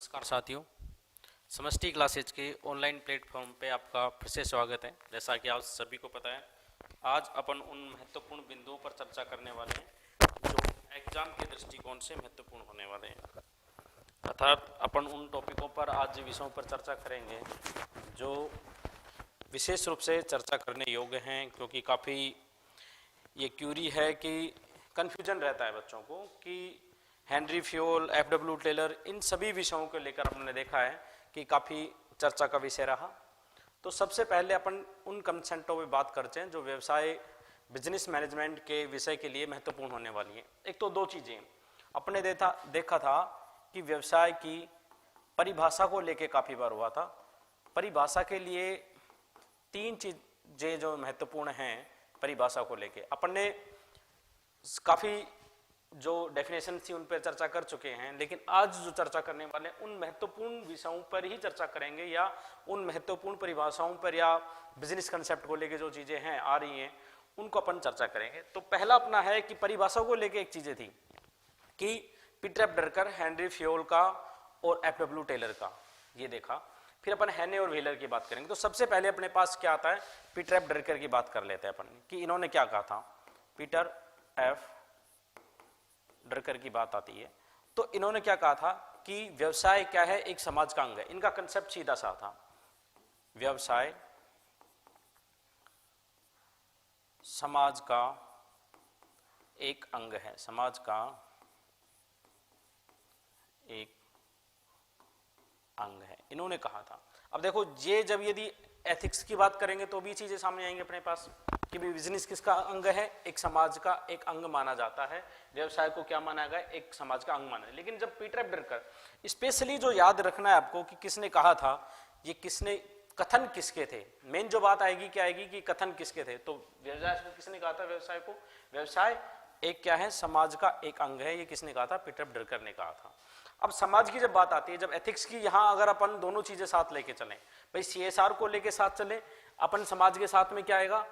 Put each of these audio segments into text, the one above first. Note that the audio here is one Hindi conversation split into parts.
नमस्कार साथियों, समष्टि क्लासेज के ऑनलाइन प्लेटफॉर्म पे आपका फिर से स्वागत है। जैसा कि आप सभी को पता है, आज अपन उन महत्वपूर्ण बिंदुओं पर चर्चा करने वाले हैं जो एग्जाम के दृष्टिकोण से महत्वपूर्ण होने वाले हैं। अर्थात अपन उन टॉपिकों पर आज विषयों पर चर्चा करेंगे जो विशेष रूप से चर्चा करने योग्य हैं, क्योंकि काफ़ी ये क्यूरी है कि कन्फ्यूजन रहता है बच्चों को कि हेनरी फ्योल, एफ.डब्ल्यू. टेलर, इन सभी विषयों को लेकर हमने देखा है कि काफ़ी चर्चा का विषय रहा। तो सबसे पहले अपन उन कंसेप्टों पे बात करते हैं जो व्यवसाय बिजनेस मैनेजमेंट के विषय के लिए महत्वपूर्ण होने वाली हैं। एक तो दो चीज़ें अपने देखा था कि व्यवसाय की परिभाषा को लेकर काफ़ी बार हुआ था। परिभाषा के लिए तीन चीज़ें जो महत्वपूर्ण हैं परिभाषा को लेके, अपन ने काफ़ी जो डेफिनेशन थी उन पर चर्चा कर चुके हैं, लेकिन आज जो चर्चा करने वाले उन महत्वपूर्ण विषयों पर ही चर्चा करेंगे या उन महत्वपूर्ण परिभाषाओं पर या बिजनेस कंसेप्ट को लेके जो चीज़ें हैं आ रही हैं उनको अपन चर्चा करेंगे। तो पहला अपना है कि परिभाषा को लेके एक चीज़ें थी कि Peter F. Drucker, Henry Fayol का और एफ.डब्ल्यू. टेलर का, ये देखा। फिर अपन हैने और व्हीलर की बात करेंगे। तो सबसे पहले अपने पास क्या आता है, पीटर एफ. ड्रकर की बात कर लेते हैं अपन कि इन्होंने क्या कहा था। Peter F. ड्रकर की बात आती है तो इन्होंने क्या कहा था कि व्यवसाय क्या है, एक समाज का अंग है। इनका कंसेप्ट सीधा सा था, व्यवसाय समाज का एक अंग है, समाज का एक अंग है, इन्होंने कहा था। अब देखो, ये जब यदि एथिक्स की बात करेंगे तो भी चीजें सामने आएंगे अपने पास कि भी बिजनेस किसका अंग है, एक समाज का एक अंग माना जाता है। व्यवसाय को क्या माना गया, एक समाज का अंग माना है। लेकिन जब पीटर एफ. ड्रकर, स्पेशली जो याद रखना है आपको कि किसने कहा था, ये किसने, कथन किसके थे, मेन जो बात आएगी क्या आएगी कि कथन किसके थे। तो व्यवसाय को किसने कहा था, व्यवसाय को, व्यवसाय एक क्या है, समाज का एक अंग है, ये किसने कहा था, पीटर एफ. ड्रकर ने कहा था। अब समाज की जब बात आती है, जब एथिक्स की, यहां अगर अपन दोनों चीजें साथ लेके चलें, भाई CSR को लेके साथ चले अपन, समाज के साथ में क्या आएगा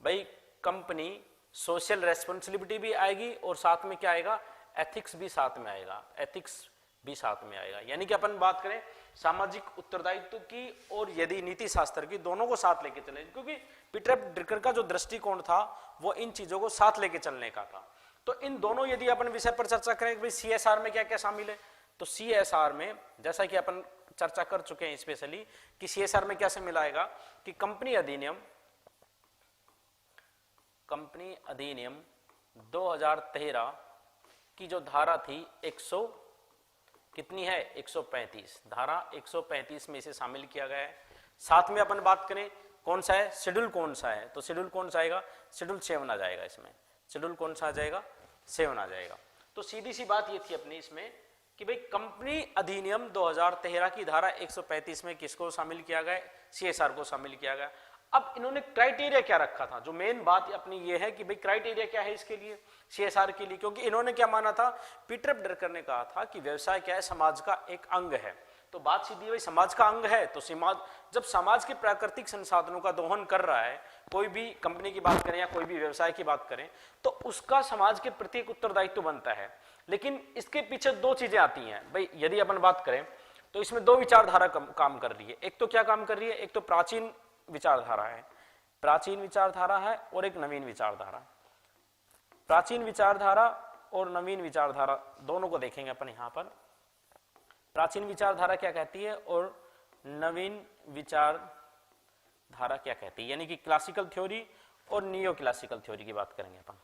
भाई, कंपनी सोशल रेस्पॉन्सिबिलिटी भी आएगी और साथ में क्या आएगा, एथिक्स भी साथ में आएगा, एथिक्स भी साथ में आएगा। यानी कि अपन बात करें सामाजिक उत्तरदायित्व की और यदि नीति शास्त्र की, दोनों को साथ लेके चले, क्योंकि पीटर एफ. ड्रकर का जो दृष्टिकोण था वो इन चीजों को साथ लेके चलने का था। तो इन दोनों यदि अपन विषय पर चर्चा करें कि भाई CSR में क्या क्या शामिल है, तो CSR में जैसा कि अपन चर्चा कर चुके हैं स्पेशली कि CSR में क्या शामिल आएगा कि कंपनी अधिनियम 2013 की जो धारा थी 100 कितनी है, 135, धारा 135 में इसे शामिल किया गया है। साथ में अपन बात करें कौन सा है, शेड्यूल कौन सा है, तो शेड्यूल कौन सा आएगा, शेड्यूल 7 आ जाएगा इसमें, शेड्यूल कौन सा आ जाएगा, 7 आ जाएगा। तो सीधी सी बात ये थी अपनी इसमें कि भाई कंपनी अधिनियम 2013 की धारा 135 में किसको शामिल किया गया, CSR को शामिल किया गया। अब इन्होंने क्राइटेरिया क्या रखा था, जो मेन बात अपनी ये है कि भाई क्राइटेरिया क्या है इसके लिए, CSR के लिए, क्योंकि इन्होंने क्या माना था, पीटर एफ. ड्रकर ने कहा था कि व्यवसाय क्या है, समाज का एक अंग है। तो बात सीधी, भाई समाज का अंग है तो समाज, जब समाज के प्राकृतिक संसाधनों का दोहन कर रहा है, कोई भी कंपनी की बात करें या कोई भी व्यवसाय की बात करें, तो उसका समाज के प्रति एक उत्तरदायित्व बनता है। लेकिन इसके पीछे दो चीजें आती हैं भाई, यदि अपन बात करें तो इसमें दो विचारधारा काम कर रही है। एक तो क्या काम कर रही है, एक तो प्राचीन विचारधारा है, प्राचीन विचारधारा है, और एक नवीन विचारधारा। प्राचीन विचारधारा और नवीन विचारधारा दोनों को देखेंगे अपन यहां पर। प्राचीन विचारधारा क्या कहती है और नवीन विचारधारा क्या कहती है, यानी कि क्लासिकल थ्योरी और नियो क्लासिकल थ्योरी की बात करेंगे अपन।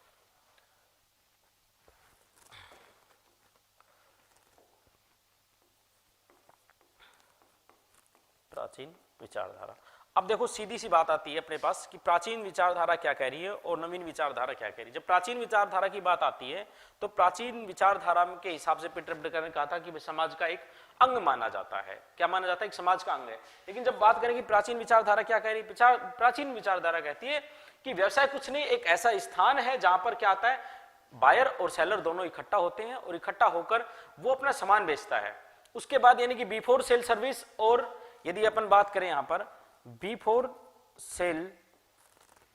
प्राचीन विचारधारा, अब देखो सीधी सी बात आती है अपने पास कि प्राचीन विचारधारा क्या कह रही है और नवीन विचारधारा क्या कह रही है। जब प्राचीन विचारधारा की बात आती है तो प्राचीन विचारधारा के हिसाब से पीटर एफ. ड्रकर ने कहा था कि समाज का एक अंग माना जाता है। क्या माना जाता है, एक समाज का अंग है। लेकिन जब बात करें कि प्राचीन विचारधारा क्या कह रही है, प्राचीन विचारधारा कहती है कि व्यवसाय कुछ नहीं, एक ऐसा स्थान है जहां पर क्या आता है, बायर और सेलर दोनों इकट्ठा होते हैं और इकट्ठा होकर वो अपना सामान बेचता है। उसके बाद यानी कि बिफोर सेल सर्विस, और यदि अपन बात करें यहां पर बिफोर सेल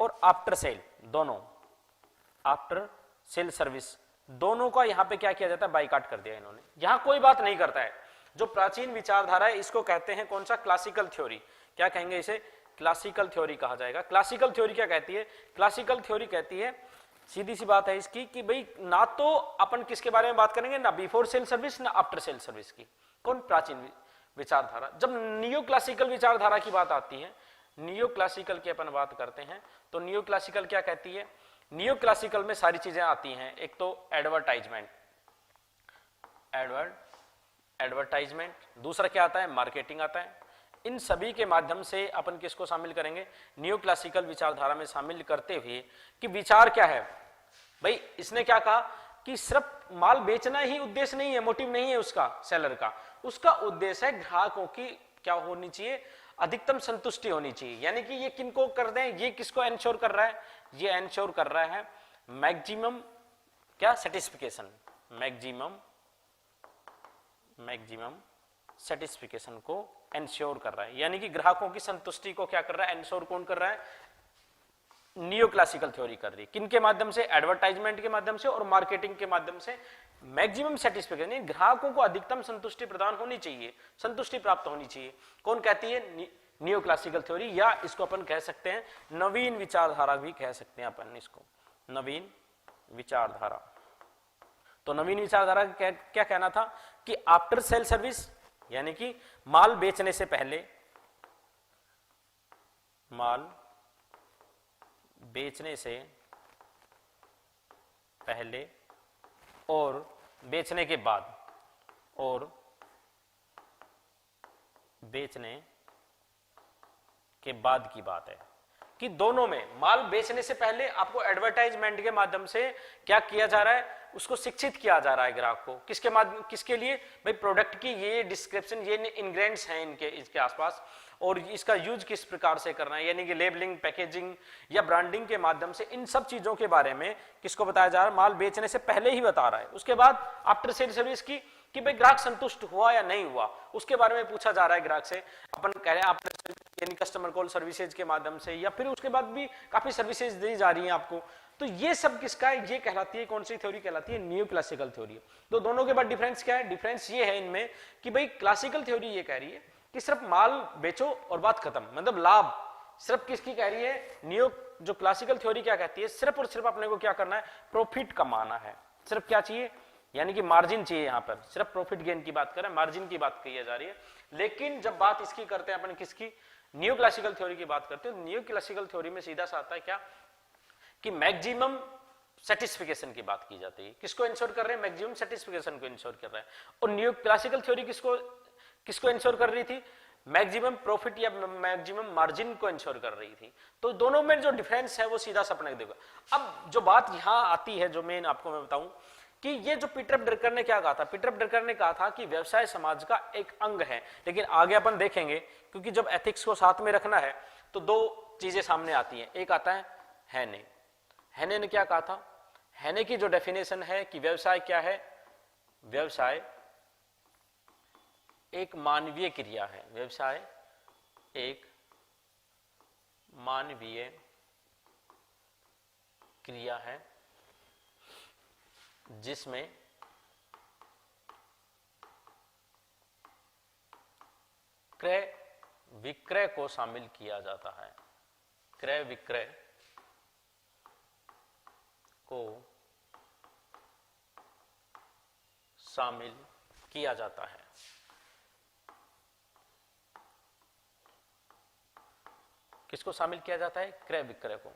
और आफ्टर सेल, दोनों आफ्टर सेल सर्विस दोनों का यहां पे क्या किया जाता है, बाइकाट कर दिया इन्होंने। यहां कोई बात नहीं करता है, जो प्राचीन विचारधारा है इसको कहते हैं कौन सा, क्लासिकल थ्योरी। क्या कहेंगे इसे, क्लासिकल थ्योरी कहा जाएगा। क्लासिकल थ्योरी क्या कहती है, क्लासिकल थ्योरी कहती है, सीधी सी बात है इसकी कि भाई ना तो अपन किसके बारे में बात करेंगे, ना बिफोर सेल सर्विस ना आफ्टर सेल सर्विस की। कौन, प्राचीन विचारधारा। जब नियो क्लासिकल विचारधारा की बात आती है, नियो क्लासिकल की अपन बात करते हैं, तो नियो क्लासिकल क्या कहती है, नियो क्लासिकल में सारी चीजें आती हैं। एक तो एडवर्टाइजमेंट, एडवर्टाइजमेंट, दूसरा क्या आता है, मार्केटिंग आता है। इन सभी के माध्यम से अपन किसको शामिल करेंगे, नियो क्लासिकल विचारधारा में शामिल करते हुए कि विचार क्या है भाई। इसने क्या कहा कि सिर्फ माल बेचना ही उद्देश्य नहीं है, मोटिव नहीं है उसका, सेलर का। उसका उद्देश्य है ग्राहकों की क्या होनी चाहिए, अधिकतम संतुष्टि होनी चाहिए। यानी कि ये किनको कर दें, ये किसको एंश्योर कर रहा है, ये एंश्योर कर रहा है मैक्सिमम क्या, सेटिस्फिकेशन, मैक्सिमम सेटिस्फिकेशन को एंश्योर कर रहा है। यानी कि ग्राहकों की संतुष्टि को क्या कर रहा है, एंश्योर कौन कर रहा है, नियो क्लासिकल थ्योरी कर रही है। किनके माध्यम से, एडवर्टाइजमेंट के माध्यम से और मार्केटिंग के माध्यम से। मैक्सिमम सेटिस्फेक्शन, ग्राहकों को अधिकतम संतुष्टि प्रदान होनी चाहिए, संतुष्टि प्राप्त होनी चाहिए। कौन कहती है, नियो क्लासिकल थ्योरी, या इसको अपन कह सकते हैं नवीन विचारधारा भी कह सकते हैं अपन इसको, नवीन विचारधारा। तो नवीन विचारधारा क्या कहना था कि आफ्टर सेल सर्विस, यानी कि माल बेचने से पहले, माल बेचने से पहले और बेचने के बाद, और बेचने के बाद की बात है कि दोनों में, माल बेचने से पहले आपको एडवर्टाइजमेंट के माध्यम से क्या किया जा रहा है, उसको शिक्षित किया जा रहा है ग्राहक को। किसके माध्यम, किसके लिए भाई, प्रोडक्ट की ये डिस्क्रिप्शन, ये इंग्रेडिएंट्स हैं इनके, इसके आसपास, और इसका यूज किस प्रकार से करना है, यानी कि लेबलिंग, पैकेजिंग या ब्रांडिंग के माध्यम से इन सब चीजों के बारे में किसको बताया जा रहा है, माल बेचने से पहले ही बता रहा है। उसके बाद आफ्टर सेल सर्विस की कि भाई ग्राहक संतुष्ट हुआ या नहीं हुआ, उसके बारे में पूछा जा रहा है ग्राहक से। अपन कह रहे हैं आफ्टर, यानी कस्टमर कॉल सर्विसेज के माध्यम से, या फिर उसके बाद भी काफी सर्विसेज दी जा रही हैं आपको। तो ये सब किसका है, ये कहलाती है कौन सी थ्योरी कहलाती है, न्यू क्लासिकल थ्योरी। तो दोनों के बाद डिफरेंस क्या है, डिफरेंस ये है इनमें कि भाई क्लासिकल थ्योरी ये कह रही है कि सिर्फ माल बेचो और बात खत्म, मतलब लाभ सिर्फ किसकी कह रही है, नियो जो क्लासिकल थ्योरी क्या कहती है, सिर्फ और सिर्फ अपने को क्या करना है, प्रॉफिट कमाना है। सिर्फ क्या चाहिए, यानी कि मार्जिन चाहिए। यहां पर सिर्फ प्रॉफिट गेन की बात करें, मार्जिन की बात कही जा रही है। लेकिन जब बात इसकी करते हैं अपन, किसकी, न्यू क्लासिकल थ्योरी की बात करते हैं, न्यू क्लासिकल थ्योरी में सीधा सा आता है क्या कि मैक्सिमम सेटिस्फिकेशन की बात की जाती है। किसको इंश्योर कर रहे हैं, मैक्सिमम सेटिस्फिकेशन को इंश्योर कर रहे हैं। और न्यू क्लासिकल थ्योरी किसको इंश्योर कर रही थी, मैक्सिमम प्रॉफिट या मैक्सिमम मार्जिन को इंश्योर कर रही थी। तो दोनों में जो डिफरेंस है वो सीधा सपने देगा। अब जो बात यहां आती है, जो मेन आपको मैं बताऊं कि ये जो पीटर ड्रकर ने क्या कहा था, पीटर ड्रकर ने कहा था कि व्यवसाय समाज का एक अंग है। लेकिन आगे अपन देखेंगे, क्योंकि जब एथिक्स को साथ में रखना है तो दो चीजें सामने आती हैं। एक आता है हैने, हैने ने क्या कहा था, हैने की जो डेफिनेशन है कि व्यवसाय क्या है, व्यवसाय एक मानवीय क्रिया है, व्यवसाय एक मानवीय क्रिया है जिसमें क्रय विक्रय को शामिल किया जाता है, क्रय विक्रय को शामिल किया जाता है। किसको शामिल किया जाता है, क्रय विक्रय को।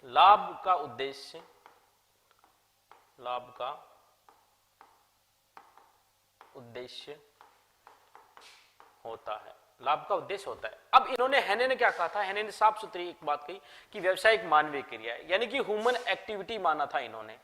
लाभ का उद्देश्य, लाभ का उद्देश्य होता है, लाभ का उद्देश्य होता है। अब इन्होंने, हैने ने क्या कहा था, हैने ने साफ सुथरी एक बात कही कि व्यवसाय एक मानवीय क्रिया है, यानी कि ह्यूमन एक्टिविटी माना था इन्होंने।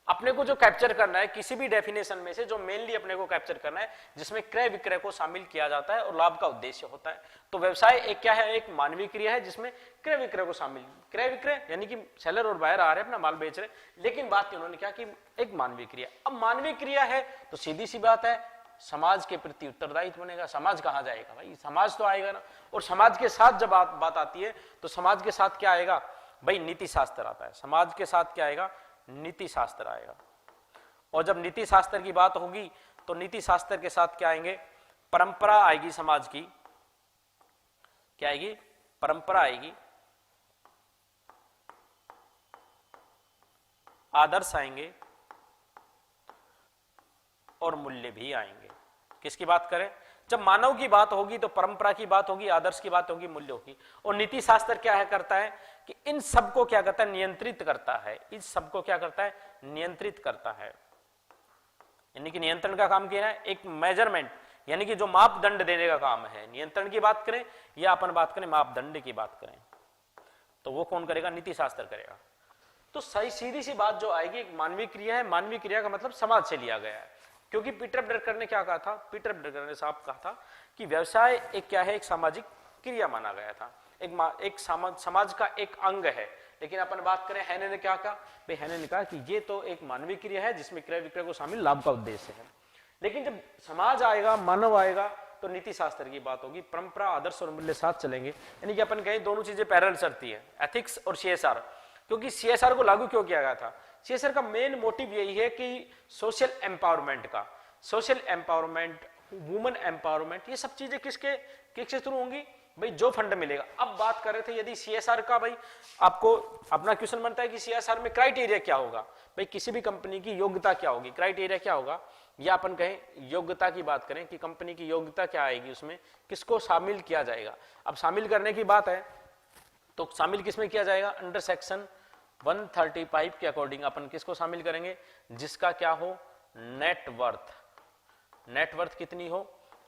अपने को जो कैप्चर करना है किसी भी डेफिनेशन में से, जो मेनली अपने को कैप्चर करना है जिसमें क्रय विक्रय को शामिल किया जाता है और लाभ का उद्देश्य होता है। तो व्यवसाय एक क्या है, एक मानवीय क्रिया है जिसमें क्रय विक्रय को शामिल, क्रय विक्रय यानी कि सेलर और बायर आ रहे हैं अपना माल बेच रहे, लेकिन बात इन्होंने क्या की, एक मानवीय क्रिया। अब मानवीय क्रिया है तो सीधी सी बात है, समाज के प्रति उत्तरदायित्व बनेगा। समाज कहां जाएगा भाई, समाज तो आएगा ना। और समाज के साथ जब बात आती है तो समाज के साथ क्या आएगा भाई, नीति शास्त्र आता है। समाज के साथ क्या आएगा, नीति शास्त्र आएगा। और जब नीति शास्त्र की बात होगी तो नीति शास्त्र के साथ क्या आएंगे, परंपरा आएगी समाज की, क्या आएगी? परंपरा आएगी, आदर्श आएंगे और मूल्य भी आएंगे। किसकी बात करें? जब मानव की बात होगी तो परंपरा की बात होगी, आदर्श की बात होगी, मूल्य होगी। और नीति शास्त्र क्या है करता है कि इन सबको क्या करता है? नियंत्रित करता है। इस सबको क्या करता है? नियंत्रित करता है। यानी कि नियंत्रण का काम क्या है? एक मेजरमेंट, यानी कि जो मापदंड देने का काम है। नियंत्रण की बात करें या अपन बात करें मापदंड की बात करें, तो वो कौन करेगा? नीति शास्त्र करेगा। तो सही सीधी सी बात जो आएगी, एक मानवीय क्रिया है। मानवीय क्रिया का मतलब समाज से लिया गया है, क्योंकि पीटर ड्रकर ने क्या कहा था? पीटर ड्रकर ने साहब कहा था कि व्यवसाय एक क्या है? एक सामाजिक क्रिया माना गया था, एक समाज का एक अंग है। लेकिन अपन बात करें, हैने ने क्या कहा? भाई हैने ने कहा कि ये तो एक मानवीय क्रिया है जिसमें क्रय विक्रय को शामिल लाभ का उद्देश्य है। लेकिन जब समाज आएगा, मानव आएगा, तो नीति शास्त्र की बात होगी। परंपरा, आदर्श और मूल्य साथ चलेंगे। यानी कि अपन कहें दोनों चीजें पैरेलल चलती है, एथिक्स और सीएसआर। क्योंकि सीएसआर को लागू क्यों किया गया था? सीएसआर का मेन मोटिव यही है कि सोशल एम्पावरमेंट का, सोशल एम्पावरमेंट, वुमेन एम्पावरमेंट, ये सब चीजें किसके थ्रू होंगी? भाई जो फंड मिलेगा। अब बात कर रहे थे यदि सीएसआर का, भाई आपको अपना क्वेश्चन बनता है कि सीएसआर में क्राइटेरिया क्या होगा? भाई किसी भी कंपनी की योग्यता क्या होगी? क्राइटेरिया क्या होगा? या अपन कहें योग्यता की बात करें कि कंपनी की योग्यता क्या आएगी, उसमें किसको शामिल किया जाएगा। अब शामिल करने की बात है तो शामिल किसमें किया जाएगा? अंडर सेक्शन 135 के अकॉर्डिंग अपन किसको शामिल करेंगे? जिसका क्या हो? नेटवर्थ। नेटवर्थ कितनी हो?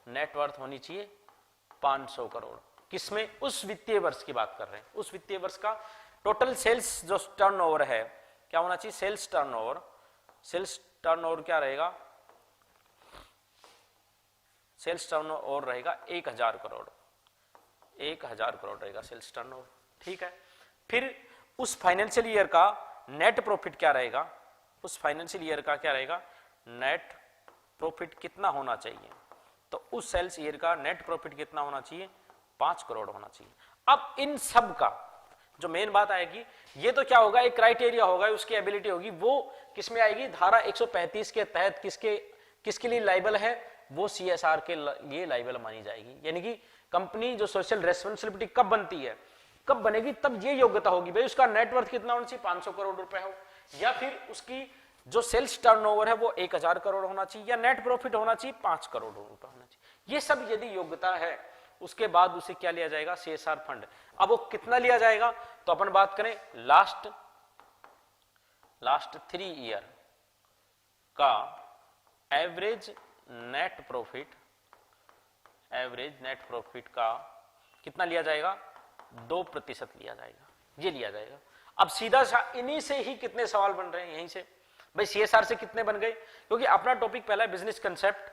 नेटवर्थ होनी चाहिए 500 करोड़। किसमें? उस वित्तीय वर्ष की बात कर रहे हैं। उस वित्तीय वर्ष का टोटल सेल्स जो टर्नओवर है क्या होना चाहिए? Sales turnover. सेल्स टर्नओवर क्या रहेगा? सेल्स टर्नओवर रहेगा 1000 करोड़। 1000 करोड़ रहेगा सेल्स टर्नओवर। ठीक है। फिर उस फाइनेंशियल ईयर का नेट प्रॉफिट क्या रहेगा? उस फाइनेंशियल ईयर का क्या रहेगा? नेट प्रॉफिट कितना होना चाहिए? तो उस सेल्स ईयर का नेट प्रॉफिट कितना होना चाहिए? 5 करोड़ होना चाहिए। अब इन सब का जो मेन बात आएगी, ये तो क्या होगा? एक क्राइटेरिया होगा, उसकी एबिलिटी होगी। वो किसमें आएगी? धारा 135 के तहत किसके लिए लाइबल है? वो सीएसआर के लिए लाइबल मानी जाएगी। यानी कि कंपनी जो सोशल रेस्पॉन्सिबिलिटी कब बनती है, कब बनेगी? तब ये योग्यता होगी भाई उसका नेटवर्थ कितना होना चाहिए? 500 करोड़ रुपए हो, या फिर उसकी जो सेल्स टर्नओवर है वो 1000 करोड़ होना चाहिए, या नेट प्रॉफिट होना चाहिए 5 करोड़ रुपए होना चाहिए। ये सब यदि योग्यता है, उसके बाद उसे क्या लिया जाएगा? CSR fund. अब वो कितना लिया जाएगा? तो अपन बात करें लास्ट 3 ईयर का एवरेज नेट प्रॉफिट का कितना लिया जाएगा? 2% लिया जाएगा। ये लिया जाएगा। अब सीधा इन्हीं से ही कितने सवाल बन रहे हैं? यहीं से भाई सीएसआर से कितने बन गए? क्योंकि अपना टॉपिक पहला है बिजनेस कंसेप्ट,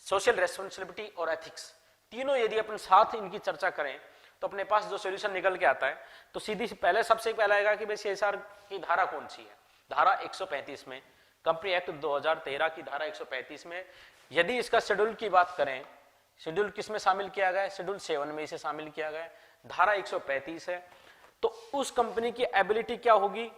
सोशल रेस्पॉन्सिबिलिटी और एथिक्स। तीनों यदि अपन साथ इनकी चर्चा करें तो अपने पास जो सॉल्यूशन निकल के आता है, तो सीधी पहले सबसे पहला आएगा कि भाई सीएसआर की धारा कौन सी है? धारा 135 में, कंपनी एक्ट 2013 की धारा 135 में यदि इसका शेड्यूल की बात करें, शेड्यूल किस में शामिल किया गया है? शेड्यूल 7 में इसे शामिल किया गया है। धारा 135 है। तो उस कंपनी की एबिलिटी क्या होगी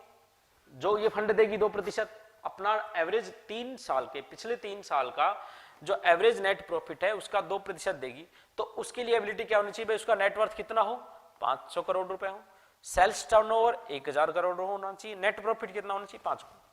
जो ये फंड देगी? 2%। अपना एवरेज 3 साल के, पिछले 3 साल का जो एवरेज नेट प्रॉफिट है उसका 2% देगी। तो उसके लिए एबिलिटी क्या होनी चाहिए भाई? उसका नेटवर्थ कितना हो? 500 करोड़ रुपए हो। सेल्स टर्नओवर 1000 करोड़ होना चाहिए। नेट प्रॉफिट कितना होना चाहिए?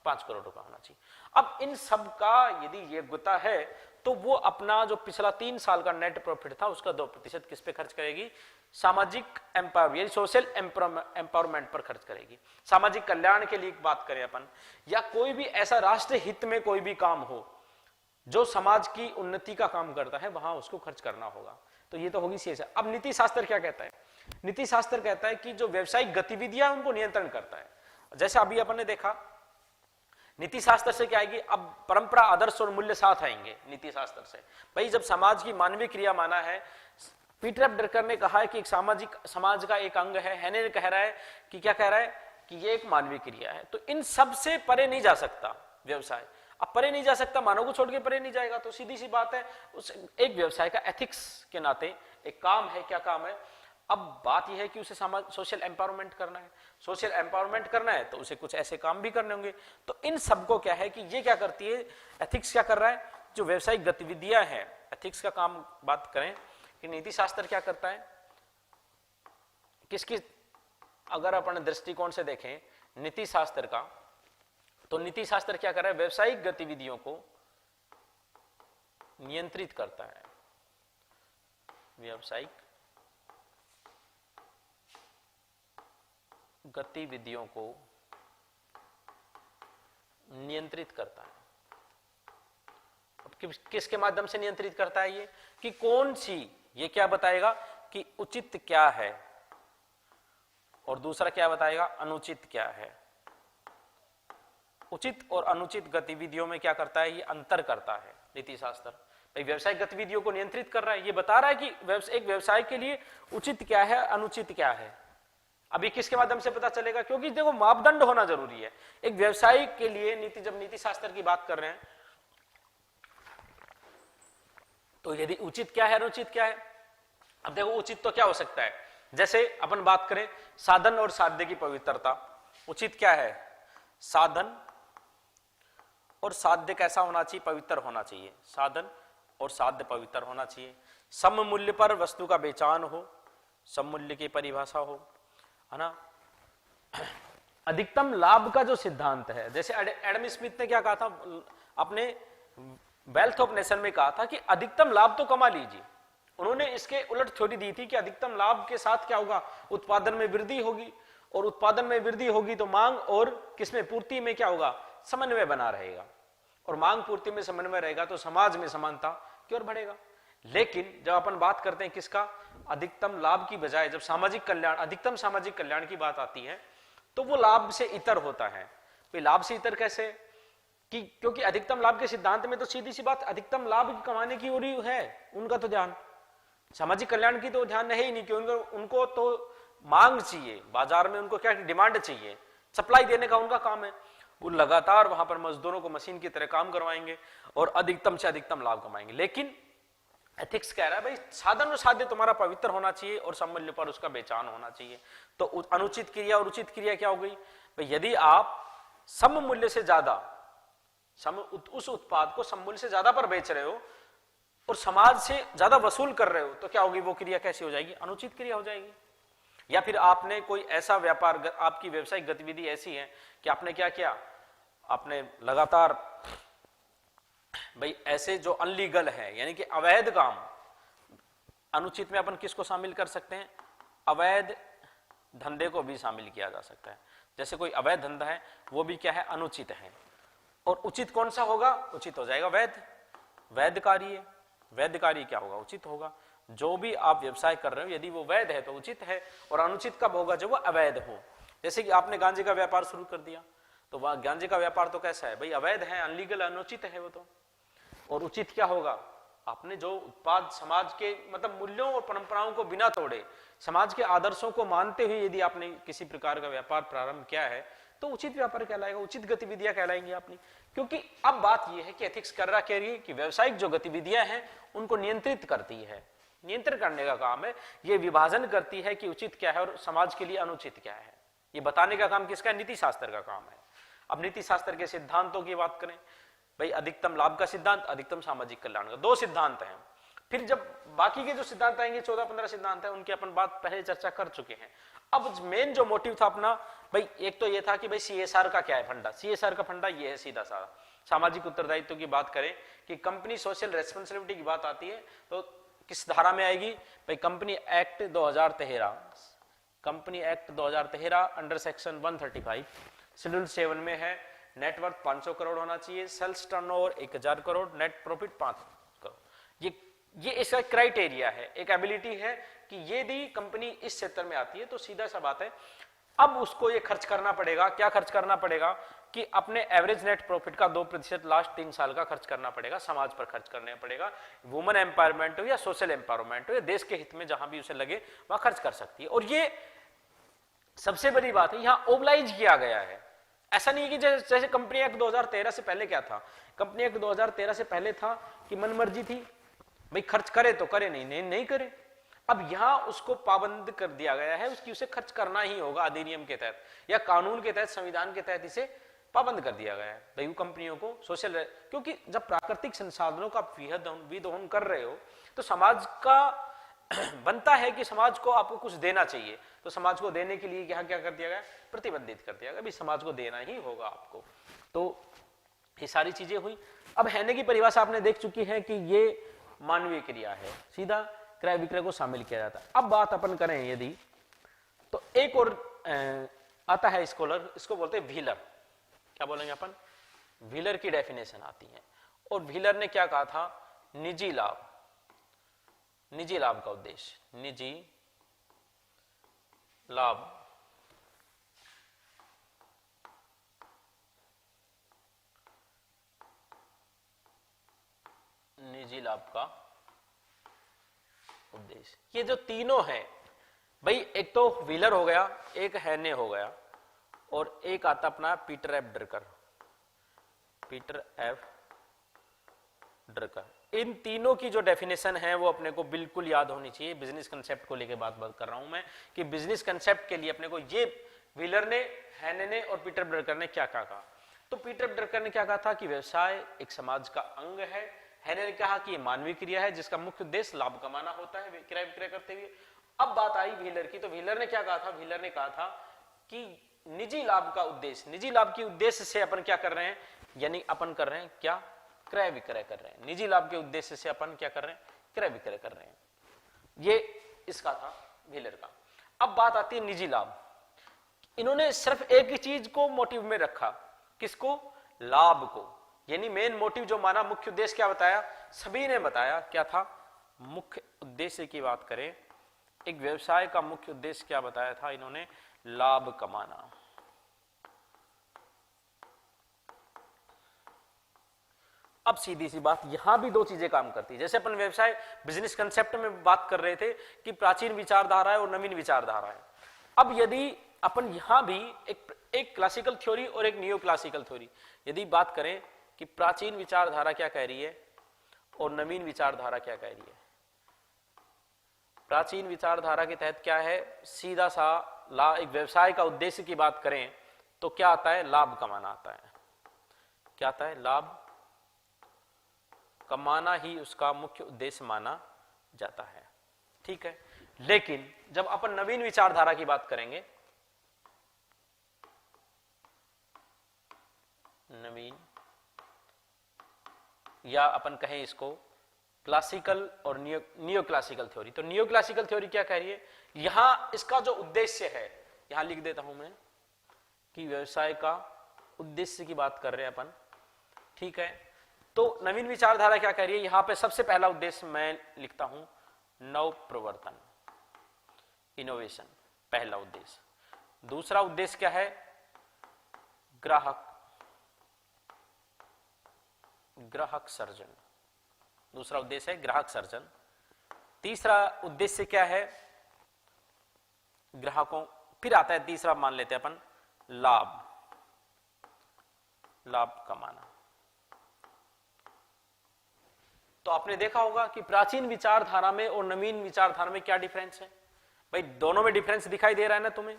5 करोड़ रुपए होना चाहिए। अब इन सब का यदि योग्यता है तो वो अपना जो पिछला 3 साल का नेट प्रॉफिट था उसका 2% किस पे खर्च करेगी? सामाजिक एम्पावर, सोशल एम्पावरमेंट पर खर्च करेगी। सामाजिक कल्याण के लिए बात करें अपन, या कोई भी ऐसा राष्ट्र हित में कोई भी काम हो जो समाज की उन्नति का काम करता है, वहां उसको खर्च करना होगा। तो ये तो होगी सीएसआर। अब नीति शास्त्र क्या कहता है? नीति शास्त्र कहता है कि जो व्यावसायिक गतिविधियां उनको नियंत्रण करता है। जैसे अभी अपन ने देखा, नीति शास्त्र से क्या आएगी? अब परंपरा, आदर्श और मूल्य साथ आएंगे नीति शास्त्र से। भाई जब समाज की मानवीय क्रिया माना है, पीटर ड्रकर ने कहा है कि एक समाज का एक अंग है। हैने कह रहा है कि क्या कह रहा है? कि ये एक मानवीय क्रिया है। तो इन सब से परे नहीं जा सकता व्यवसाय। अब परे नहीं जा सकता, मानव को छोड़ के परे नहीं जाएगा। तो सीधी सी बात है, उस एक व्यवसाय का एथिक्स के नाते एक काम है। क्या काम है? अब बात यह है कि उसे सोशल एम्पावरमेंट करना है। सोशल एम्पावरमेंट करना है तो उसे कुछ ऐसे काम भी करने होंगे। तो इन सबको क्या है कि ये क्या करती है? एथिक्स क्या कर रहा है? जो व्यवसायिक गतिविधियां हैं, एथिक्स का काम बात करें कि नीति शास्त्र क्या करता है, किसकी अगर अपन दृष्टिकोण से देखें नीति शास्त्र का, तो नीति शास्त्र क्या कर रहा है, व्यवसायिक गतिविधियों को नियंत्रित करता है, व्यवसायिक गतिविधियों को नियंत्रित करता है। अब किसके माध्यम से नियंत्रित करता है ये, कि कौन सी, ये क्या बताएगा कि उचित क्या है और दूसरा क्या बताएगा अनुचित क्या है। उचित और अनुचित गतिविधियों में क्या करता है, ये अंतर करता है नीति शास्त्र। भाई व्यवसायिक गतिविधियों को नियंत्रित कर रहा है, ये बता रहा है कि एक व्यवसाय के लिए उचित क्या है अनुचित क्या है। अभी किसके माध्यम से पता चलेगा, क्योंकि देखो मापदंड होना जरूरी है एक व्यवसाय के लिए। जब नीति शास्त्र की बात कर रहे हैं तो यदि उचित क्या है अनुचित क्या है। अब देखो उचित तो क्या हो सकता है, जैसे अपन बात करें साधन और साध्य की पवित्रता, उचित क्या है, साधन और साध्य कैसा होना चाहिए, पवित्र होना चाहिए, साधन और साध्य पवित्र होना चाहिए। सम मूल्य पर वस्तु का बेचान हो, सम मूल्य की परिभाषा हो, है ना। अधिकतम लाभ का जो सिद्धांत है, जैसे एडम स्मिथ ने क्या कहा था अपने वेल्थ ऑफ नेशन में, कहा था कि अधिकतम लाभ तो कमा लीजिए। उन्होंने इसके उलट थ्योरी दी थी कि अधिकतम लाभ के साथ क्या होगा, उत्पादन में वृद्धि होगी, और उत्पादन में वृद्धि होगी तो मांग और किसमें, पूर्ति में क्या होगा, समन्वय बना रहेगा, और मांग पूर्ति में समन्वय रहेगा तो समाज में समानता की ओर बढ़ेगा। लेकिन जब अपन बात करते हैं किसका, अधिकतम लाभ की बजाय जब सामाजिक कल्याण, अधिकतम सामाजिक कल्याण की बात आती है तो वो लाभ से इतर होता है। तो लाभ से इतर कैसे, कि क्योंकि अधिकतम लाभ के सिद्धांत में तो सीधी सी बात अधिकतम लाभ कमाने की ओर ही है उनका तो ध्यान, सामाजिक कल्याण की तो ध्यान है ही नहीं, क्योंकि उनको तो मांग चाहिए, बाजार में उनको क्या डिमांड चाहिए, सप्लाई देने का उनका काम है। वो लगातार वहां पर मजदूरों को मशीन की तरह काम करवाएंगे और अधिकतम से अधिकतम लाभ कमाएंगे। लेकिन एथिक्स कह रहा है भाई साधन और साध्य तुम्हारा पवित्र होना चाहिए और समूल्य पर उसका बेचान होना चाहिए। तो अनुचित क्रिया और उचित क्रिया क्या हो गई, भाई यदि आप सम मूल्य से ज्यादा उस उत्पाद को सम मूल्य से ज्यादा पर बेच रहे हो और समाज से ज्यादा वसूल कर रहे हो तो क्या होगी, वो क्रिया कैसी हो जाएगी, अनुचित क्रिया हो जाएगी। या फिर आपने कोई ऐसा व्यापार, आपकी व्यवसायिक गतिविधि ऐसी है कि आपने क्या किया, आपने लगातार भाई ऐसे जो अनलीगल है यानी कि अवैध काम, अनुचित में अपन किसको शामिल कर सकते हैं, अवैध धंधे को भी शामिल किया जा सकता है। जैसे कोई अवैध धंधा है वो भी क्या है, अनुचित है। और उचित कौन सा होगा, उचित हो जाएगा वैध, वैध कार्य। वैध कार्य क्या होगा, उचित होगा। जो भी आप व्यवसाय कर रहे हो यदि वो वैध है तो उचित है, और अनुचित कब होगा, जब वो अवैध हो। जैसे कि आपने गांजे का व्यापार शुरू कर दिया तो वह गांजे का व्यापार तो कैसा है भाई, अवैध है, अनलीगल, अनुचित है वो तो। और उचित क्या होगा, आपने जो उत्पाद समाज के मतलब मूल्यों और परंपराओं को बिना तोड़े, समाज के आदर्शों को मानते हुए यदि आपने किसी प्रकार का व्यापार प्रारंभ किया है तो उचित व्यापार कहलाएगा, उचित गतिविधियां कहलाएंगी आपनी। क्योंकि अब बात यह है कि एथिक्स कह रही है कि व्यवसायिक जो गतिविधियां हैं उनको नियंत्रित करती है, नियंत्रण करने का काम है, ये विभाजन करती है कि उचित क्या है और समाज के लिए अनुचित क्या है। ये बताने का काम किसका है, नीति शास्त्र का काम है। अब नीति शास्त्र के सिद्धांतों की बात करें, भाई अधिकतम लाभ का सिद्धांत, अधिकतम सामाजिक कल्याण का, दो सिद्धांत हैं। फिर जब बाकी के जो सिद्धांत आएंगे 14-15 सिद्धांत हैं, उनकी अपन बात पहले चर्चा कर चुके हैं। अब मेन जो मोटिव था अपना, भाई एक तो ये था कि भाई सीएसआर का क्या है फंडा, सीएसआर का फंडा ये है सीधा साधा, सामाजिक उत्तरदायित्व की बात करें कि कंपनी सोशल रेस्पॉन्सिबिलिटी की बात आती है तो किस धारा में आएगी, भाई company act 2013, company act 2013 under section 135 schedule 7 में है, नेटवर्थ 500 करोड़ होना चाहिए, sales turnover 1000 crore, net profit 5 crore. ये इसका क्राइटेरिया है, एक एबिलिटी है कि यदि कंपनी इस क्षेत्र में आती है तो सीधा सा बात है अब उसको ये खर्च करना पड़ेगा। क्या खर्च करना पड़ेगा कि अपने एवरेज नेट प्रॉफिट का 2% लास्ट 3 साल का खर्च करना पड़ेगा, समाज पर खर्च करना पड़ेगा। वुमेन एम्पावरमेंट हो या सोशल एम्पावरमेंट हो या देश के हित में जहां भी उसे लगे वहां खर्च कर सकती है। और ये सबसे बड़ी बात है, यहां ओबलाइज किया गया है। ऐसा नहीं कि जैसे कंपनी एक्ट 2013 से पहले क्या था, कंपनी एक्ट 2013 से पहले था कि मनमर्जी थी, भाई खर्च करे तो करे, नहीं करे। अब यहां उसको पाबंद कर दिया गया है, उसकी उसे खर्च करना ही होगा अधिनियम के तहत या कानून के तहत, संविधान के तहत इसे पाबंद कर दिया गया है भाई कंपनियों को सोशल, क्योंकि जब प्राकृतिक संसाधनों का विदोहन कर रहे हो तो समाज का बनता है कि समाज को आपको कुछ देना चाहिए, तो समाज को देने के लिए यहाँ क्या कर दिया गया, प्रतिबंधित कर दिया गया, भाई समाज को देना ही होगा आपको। तो ये सारी चीजें हुई। अब हैने की परिभाषा आपने देख चुकी है कि ये मानवीय क्रिया है, सीधा क्रय विक्रय को शामिल किया जाता है। अब बात अपन करें यदि, तो एक और आता है स्कॉलर, इसको बोलते हैं व्हीलर। क्या बोलेंगे अपन, व्हीलर की डेफिनेशन आती है। और व्हीलर ने क्या कहा था, निजी लाभ, निजी लाभ का उद्देश्य, निजी लाभ निजी लाभ का उद्देश्य। ये जो तीनों है भाई, एक तो व्हीलर हो गया, एक हैने हो गया, और एक आता अपना Peter F Drucker, Peter F Drucker. इन तीनों की जो डेफिनेशन है वो अपने को बिल्कुल याद होनी चाहिए। बिजनेस कंसेप्ट को लेके बात कर रहा हूं मैं कि बिजनेस कंसेप्ट के लिए अपने को ये व्हीलर ने, हैने ने और पीटर ड्रकर ने क्या कहा। तो पीटर ड्रकर ने क्या कहा था कि व्यवसाय एक समाज का अंग है। हैने ने कहा कि ये मानवीय क्रिया है जिसका मुख्य उद्देश्य लाभ कमाना होता है क्रय विक्रय करते हुए। अब बात आई व्हीलर की, तो व्हीलर ने क्या कहा था, व्हीलर ने कहा था कि निजी लाभ का उद्देश्य, निजी लाभ के उद्देश्य से अपन क्या कर रहे हैं, यानी अपन कर रहे हैं क्या, क्रय विक्रय कर रहे हैं। निजी लाभ के उद्देश्य से अपन क्या कर रहे हैं, क्रय विक्रय कर रहे हैं। ये इसका था व्हीलर का। अब बात आती है निजी लाभ। इन्होंने सिर्फ एक ही चीज को मोटिव में रखा, किसको, लाभ को, यानी मेन मोटिव जो माना, मुख्य उद्देश्य क्या बताया, सभी ने बताया क्या था। मुख्य उद्देश्य की बात करें, एक व्यवसाय का मुख्य उद्देश्य क्या बताया था इन्होंने, लाभ कमाना। अब सीधी सी बात, यहां भी दो चीजें काम करती है। जैसे अपन व्यवसाय बिजनेस कंसेप्ट में बात कर रहे थे कि प्राचीन विचारधारा है और नवीन विचारधारा है। अब यदि अपन यहां भी एक क्लासिकल थ्योरी और एक नियो क्लासिकल थ्योरी यदि बात करें कि प्राचीन विचारधारा क्या कह रही है और नवीन विचारधारा क्या कह रही है। प्राचीन विचारधारा के तहत क्या है, सीधा सा एक व्यवसाय का उद्देश्य की बात करें तो क्या आता है, लाभ कमाना आता है। क्या आता है, लाभ कमाना ही उसका मुख्य उद्देश्य माना जाता है। ठीक है, लेकिन जब अपन नवीन विचारधारा की बात करेंगे, नवीन या अपन कहें इसको क्लासिकल और नियो क्लासिकल थ्योरी, तो नियो क्लासिकल थ्योरी क्या कह रही है, यहां इसका जो उद्देश्य है, यहां लिख देता हूं मैं कि व्यवसाय का उद्देश्य की बात कर रहे हैं अपन। ठीक है, तो नवीन विचारधारा क्या कह रही है, यहां पे सबसे पहला उद्देश्य मैं लिखता हूं नव प्रवर्तन, इनोवेशन, पहला उद्देश्य। दूसरा उद्देश्य क्या है, ग्राहक सर्जन, दूसरा उद्देश्य है ग्राहक सर्जन। तीसरा उद्देश्य क्या है, ग्राहकों, फिर आता है तीसरा, मान लेते हैं अपन लाभ कमाना। तो आपने देखा होगा कि प्राचीन विचारधारा में और नवीन विचारधारा में क्या डिफरेंस है भाई, दोनों में डिफरेंस दिखाई दे रहा है ना तुम्हें,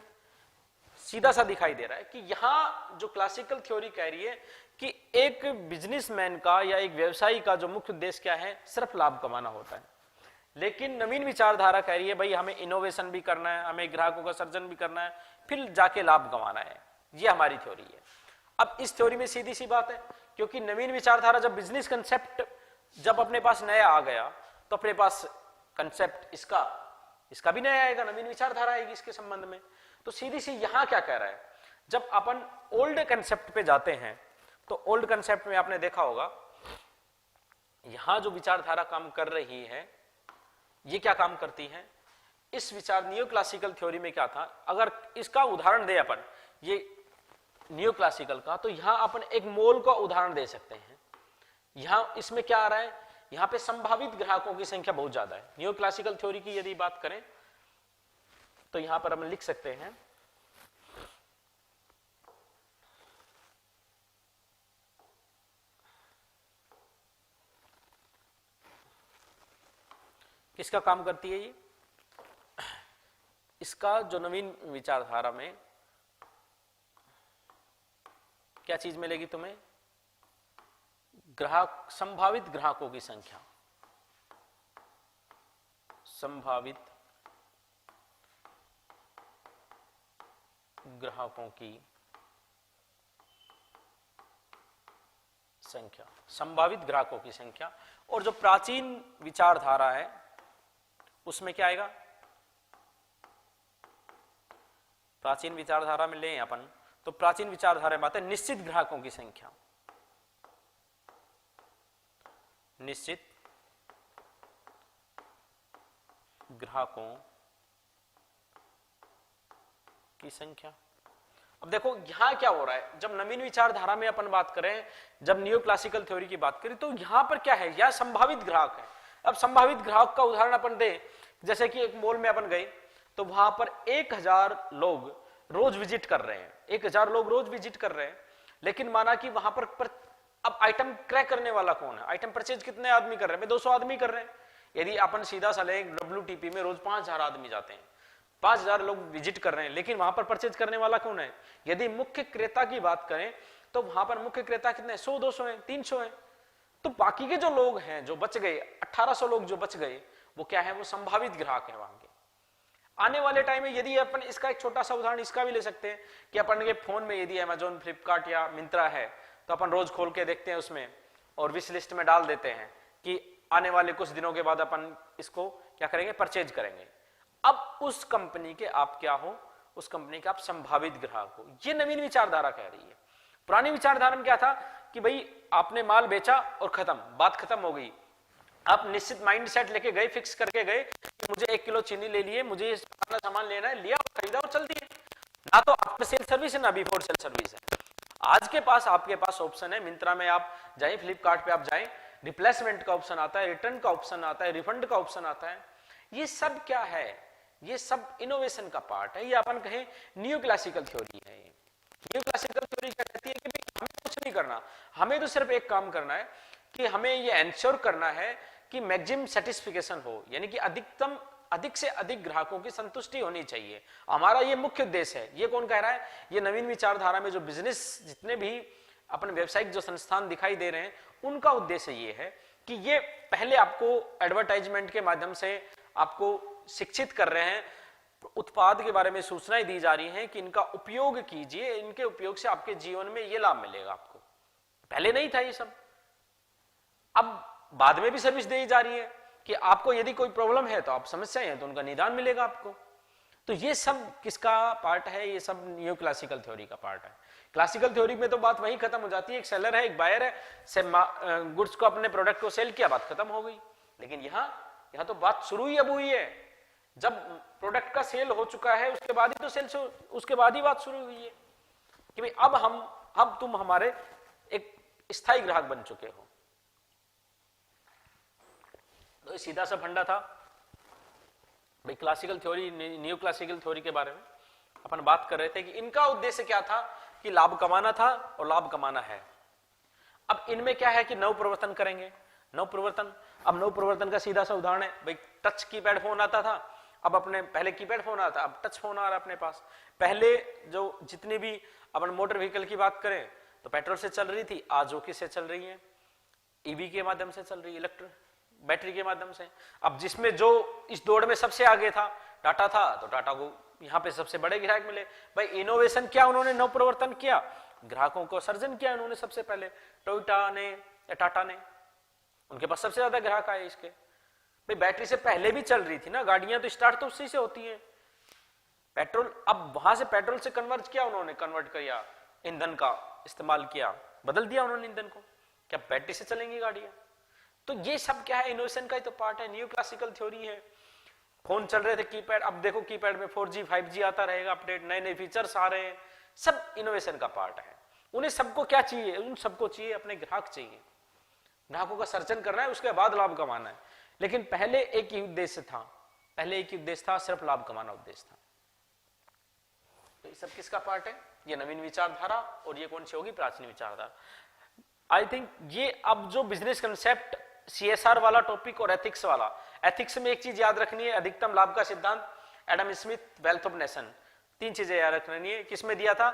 सीधा सा दिखाई दे रहा है कि यहां जो क्लासिकल थ्योरी कह रही है कि एक बिजनेसमैन का या एक व्यवसायी का जो मुख्य उद्देश्य क्या है, सिर्फ लाभ कमाना होता है। लेकिन नवीन विचारधारा कह रही है भाई हमें इनोवेशन भी करना है, हमें ग्राहकों का सर्जन भी करना है, फिर जाके लाभ कमाना है। ये हमारी थ्योरी है। अब इस थ्योरी में सीधी सी बात है, क्योंकि नवीन विचारधारा जब बिजनेस कंसेप्ट जब अपने पास नया आ गया तो अपने पास कंसेप्ट इसका भी नया आएगा, नवीन विचारधारा आएगी इसके संबंध में। तो सीधी सी यहां क्या कह रहा है, जब अपन ओल्ड कंसेप्ट पे जाते हैं तो ओल्ड कंसेप्ट में आपने देखा होगा यहां जो विचारधारा काम कर रही है, ये क्या काम करती है, इस विचार नियो क्लासिकल थ्योरी में क्या था, अगर इसका उदाहरण दे अपन ये नियो क्लासिकल का, तो यहां अपन एक मॉल का उदाहरण दे सकते हैं। यहां इसमें क्या आ रहा है, यहां पे संभावित ग्राहकों की संख्या बहुत ज्यादा है। नियो क्लासिकल थ्योरी की यदि बात करें तो यहां पर हम लिख सकते हैं किसका काम करती है ये, इसका जो नवीन विचारधारा में क्या चीज मिलेगी तुम्हें? ग्राहक, संभावित ग्राहकों की संख्या, संभावित ग्राहकों की संख्या, संभावित ग्राहकों की संख्या। और जो प्राचीन विचारधारा है उसमें क्या आएगा? प्राचीन विचारधारा में लें अपन तो प्राचीन विचारधारा में बात है निश्चित ग्राहकों की संख्या, निश्चित ग्राहकों की संख्या। अब देखो यहां क्या हो रहा है, जब नवीन विचारधारा में अपन बात करें, जब नियो क्लासिकल थ्योरी की बात करें, तो यहां पर क्या है, यह संभावित ग्राहक है। अब संभावित ग्राहक का उदाहरण अपन दे, जैसे कि एक मॉल में अपन गए तो वहां पर 1000 लोग रोज विजिट कर रहे हैं, 1000 लोग रोज विजिट कर रहे हैं, लेकिन माना कि वहां पर अब आइटम क्रैक करने वाला कौन है? आइटम परचेज कितने आदमी कर रहे हैं? 200 आदमी कर रहे हैं। यदि अपन सीधा सा लें, WTP में रोज 5000 आदमी जाते हैं, 5000 लोग विजिट कर रहे हैं, लेकिन वहां पर परचेज करने वाला कौन है? यदि मुख्य क्रेता की बात करें तो वहां पर मुख्य क्रेता कितने? 100, 200 है, 300 है। तो बाकी के जो लोग हैं जो बच गए, 1800 लोग जो बच गए, वो क्या है? वो संभावित ग्राहक है वहां के। आने वाले टाइम में यदि अपन इसका एक छोटा सा उदाहरण इसका भी ले सकते हैं कि अपन के फोन में यदि अमेजोन, फ्लिपकार्ट या मिंत्रा है तो अपन रोज खोल के देखते हैं उसमें और विश लिस्ट में डाल देते हैं कि आने वाले कुछ दिनों के बाद अपन इसको क्या करेंगे? परचेज करेंगे। अब उस कंपनी के आप क्या हो? उस कंपनी के आप संभावित ग्राहक हो। ये नवीन विचारधारा कह रही है। पुरानी विचारधारा में क्या था कि भाई आपने माल बेचा और खत्म, बात खत्म हो गई। आप निश्चित माइंड सेट लेके गए, फिक्स करके गए कि मुझे 1 किलो चीनी ले लिए, मुझे ये सामान लेना है, लिया और खरीदा और चल दिए। ना तो आफ्टर सेल सर्विस है ना बिफोर सेल सर्विस है। आज के पास आपके पास ऑप्शन है, मिंत्रा में आप जाए, फ्लिपकार्ट पे आप जाए, रिप्लेसमेंट का ऑप्शन आता है, रिटर्न का ऑप्शन आता है, रिफंड का ऑप्शन आता है। ये सब क्या है? ये सब इनोवेशन का पार्ट है। ये अपन कहें न्यू क्लासिकल थ्योरी है। न्यू क्लासिकल थ्योरी क्या कहती है कि हमें कुछ नहीं करना, हमें तो सिर्फ एक काम करना है कि हमें ये एंश्योर करना है कि मैक्सिमम सेटिस्फिकेशन हो, यानी कि अधिक से अधिक ग्राहकों की संतुष्टि होनी चाहिए। हमारा ये मुख्य उद्देश्य है। ये कौन कह रहा है? ये नवीन विचारधारा में जो बिजनेस, जितने भी अपने व्यावसायिक जो संस्थान दिखाई दे रहे हैं, उनका उद्देश्य ये है कि ये पहले आपको एडवर्टाइजमेंट के माध्यम से आपको शिक्षित कर रहे हैं, उत्पाद के बारे में सूचनाएं दी जा रही हैं कि इनका उपयोग कीजिए, इनके उपयोग से आपके जीवन में ये लाभ मिलेगा आपको। पहले नहीं था ये सब। अब बाद में भी सर्विस दी जा रही है कि आपको यदि कोई प्रॉब्लम है तो आप समस्याएं हैं तो उनका निदान मिलेगा आपको। तो ये सब किसका पार्ट है? ये सब न्यू क्लासिकल थ्योरी का पार्ट है। क्लासिकल थ्योरी में तो बात वही खत्म हो जाती है, एक सेलर है, एक बायर है, से गुड्स को, अपने प्रोडक्ट को सेल किया, बात खत्म हो गई। लेकिन यहाँ तो बात शुरू ही अब हुई है। जब प्रोडक्ट का सेल हो चुका है उसके बाद ही तो सेल, उसके बाद ही बात शुरू हुई है कि भाई अब तुम हमारे एक स्थायी ग्राहक बन चुके हो। तो सीधा सा फंडा था भाई classical theory, new classical theory के बारे में अपन बात कर रहे थे कि इनका उद्देश्य क्या था कि लाभ कमाना था और लाभ कमाना है। अब इनमें क्या है कि नव प्रवर्तन करेंगे। नव प्रवर्तन का सीधा सा उदाहरण है भाई टच कीपैड फोन आता था, अब अपने पहले कीपैड फोन आता, अब टच फोन आ रहा है अपने पास। पहले जो जितनी भी अपन मोटर व्हीकल की बात करें तो पेट्रोल से चल रही थी, आज जो किससे चल रही है? ईवी के माध्यम से चल रही है, इलेक्ट्रिक बैटरी के माध्यम से। अब जिसमें जो इस दौड़ में सबसे आगे था टाटा था, तो टाटा को यहाँ पे सबसे बड़े ग्राहक मिले। भाई इनोवेशन क्या उन्होंने नव प्रवर्तन किया, ग्राहकों को सर्जन किया उन्होंने सबसे पहले। टोयोटा ने या टाटा ने, उनके पास सबसे ज्यादा ग्राहक आए इसके। भाई बैटरी से पहले भी चल रही थी ना गाड़ियां, तो स्टार्ट तो उसी से होती है। पेट्रोल, अब वहां से पेट्रोल से कन्वर्ट किया उन्होंने, कन्वर्ट किया, ईंधन का इस्तेमाल किया, बदल दिया उन्होंने ईंधन को। क्या बैटरी से चलेंगी गाड़ियां? तो ये सब क्या है? इनोवेशन का ही तो पार्ट है, न्यू क्लासिकल थ्योरी है। फोन चल रहे थे कीपैड, अब देखो कीपैड में 4G 5G आता रहेगा, अपडेट, नए नए फीचर्स आ रहे हैं, सब इनोवेशन का पार्ट है। उन्हें सबको क्या चाहिए? उन सबको चाहिए अपने ग्राहक चाहिए, ग्राहकों का सर्जन करना है, उसके बाद लाभ कमाना है। लेकिन पहले एक ही उद्देश्य था, सिर्फ लाभ कमाना उद्देश्य था। तो ये सब किसका पार्ट है? ये नवीन विचारधारा, और ये कौन सी होगी? प्राचीन विचारधारा। आई थिंक ये अब जो बिजनेस कंसेप्ट, CSR वाला टॉपिक और एथिक्स वाला, एथिक्स में एक चीज याद रखनी है, अधिकतम लाभ का सिद्धांत, Adam Smith, wealth of nation, 3 चीजें याद रखनी है। किसमें दिया था?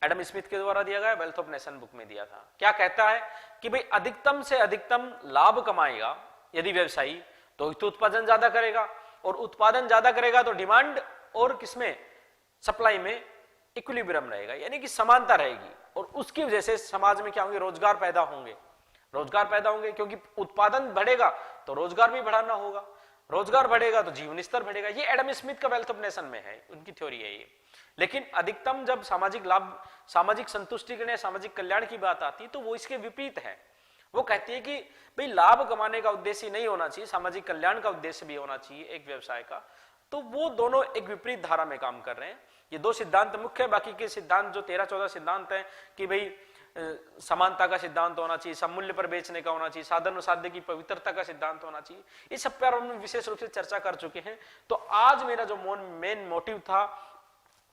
एडम स्मिथ के द्वारा दिया गया, वेल्थ ऑफ नेशन बुक में दिया था। क्या कहता है कि भाई अधिकतम से अधिकतम लाभ कमाएगा यदि व्यवसायी तो उत्पादन ज्यादा करेगा, और उत्पादन ज्यादा करेगा तो डिमांड और किसमें, सप्लाई में इक्विलिब्रियम रहेगा, यानी कि समानता रहेगी, और उसकी वजह से समाज में क्या होंगे, रोजगार पैदा होंगे, रोजगार पैदा होंगे, क्योंकि उत्पादन बढ़ेगा तो रोजगार भी बढ़ाना होगा, रोजगार बढ़ेगा तो जीवन स्तर बढ़ेगा। ये एडम स्मिथ का वेल्थ ऑफ नेशन में है, उनकी थ्योरी है ये। लेकिन अधिकतम जब सामाजिक लाभ, सामाजिक संतुष्टि, सामाजिक कल्याण की बात आती है तो वो इसके विपरीत है। वो कहती है कि भाई लाभ कमाने का उद्देश्य नहीं होना चाहिए, सामाजिक कल्याण का उद्देश्य भी होना चाहिए एक व्यवसाय का। तो वो दोनों एक विपरीत धारा में काम कर रहे हैं। ये दो सिद्धांत मुख्य है, बाकी के सिद्धांत जो 13-14 सिद्धांत हैं कि भाई समानता का सिद्धांत होना चाहिए, सममूल्य पर बेचने का होना चाहिए, साधन और साध्य की पवित्रता का सिद्धांत होना चाहिए, इस सब पर हम विशेष रूप से चर्चा कर चुके हैं। तो आज मेरा जो मेन मोटिव था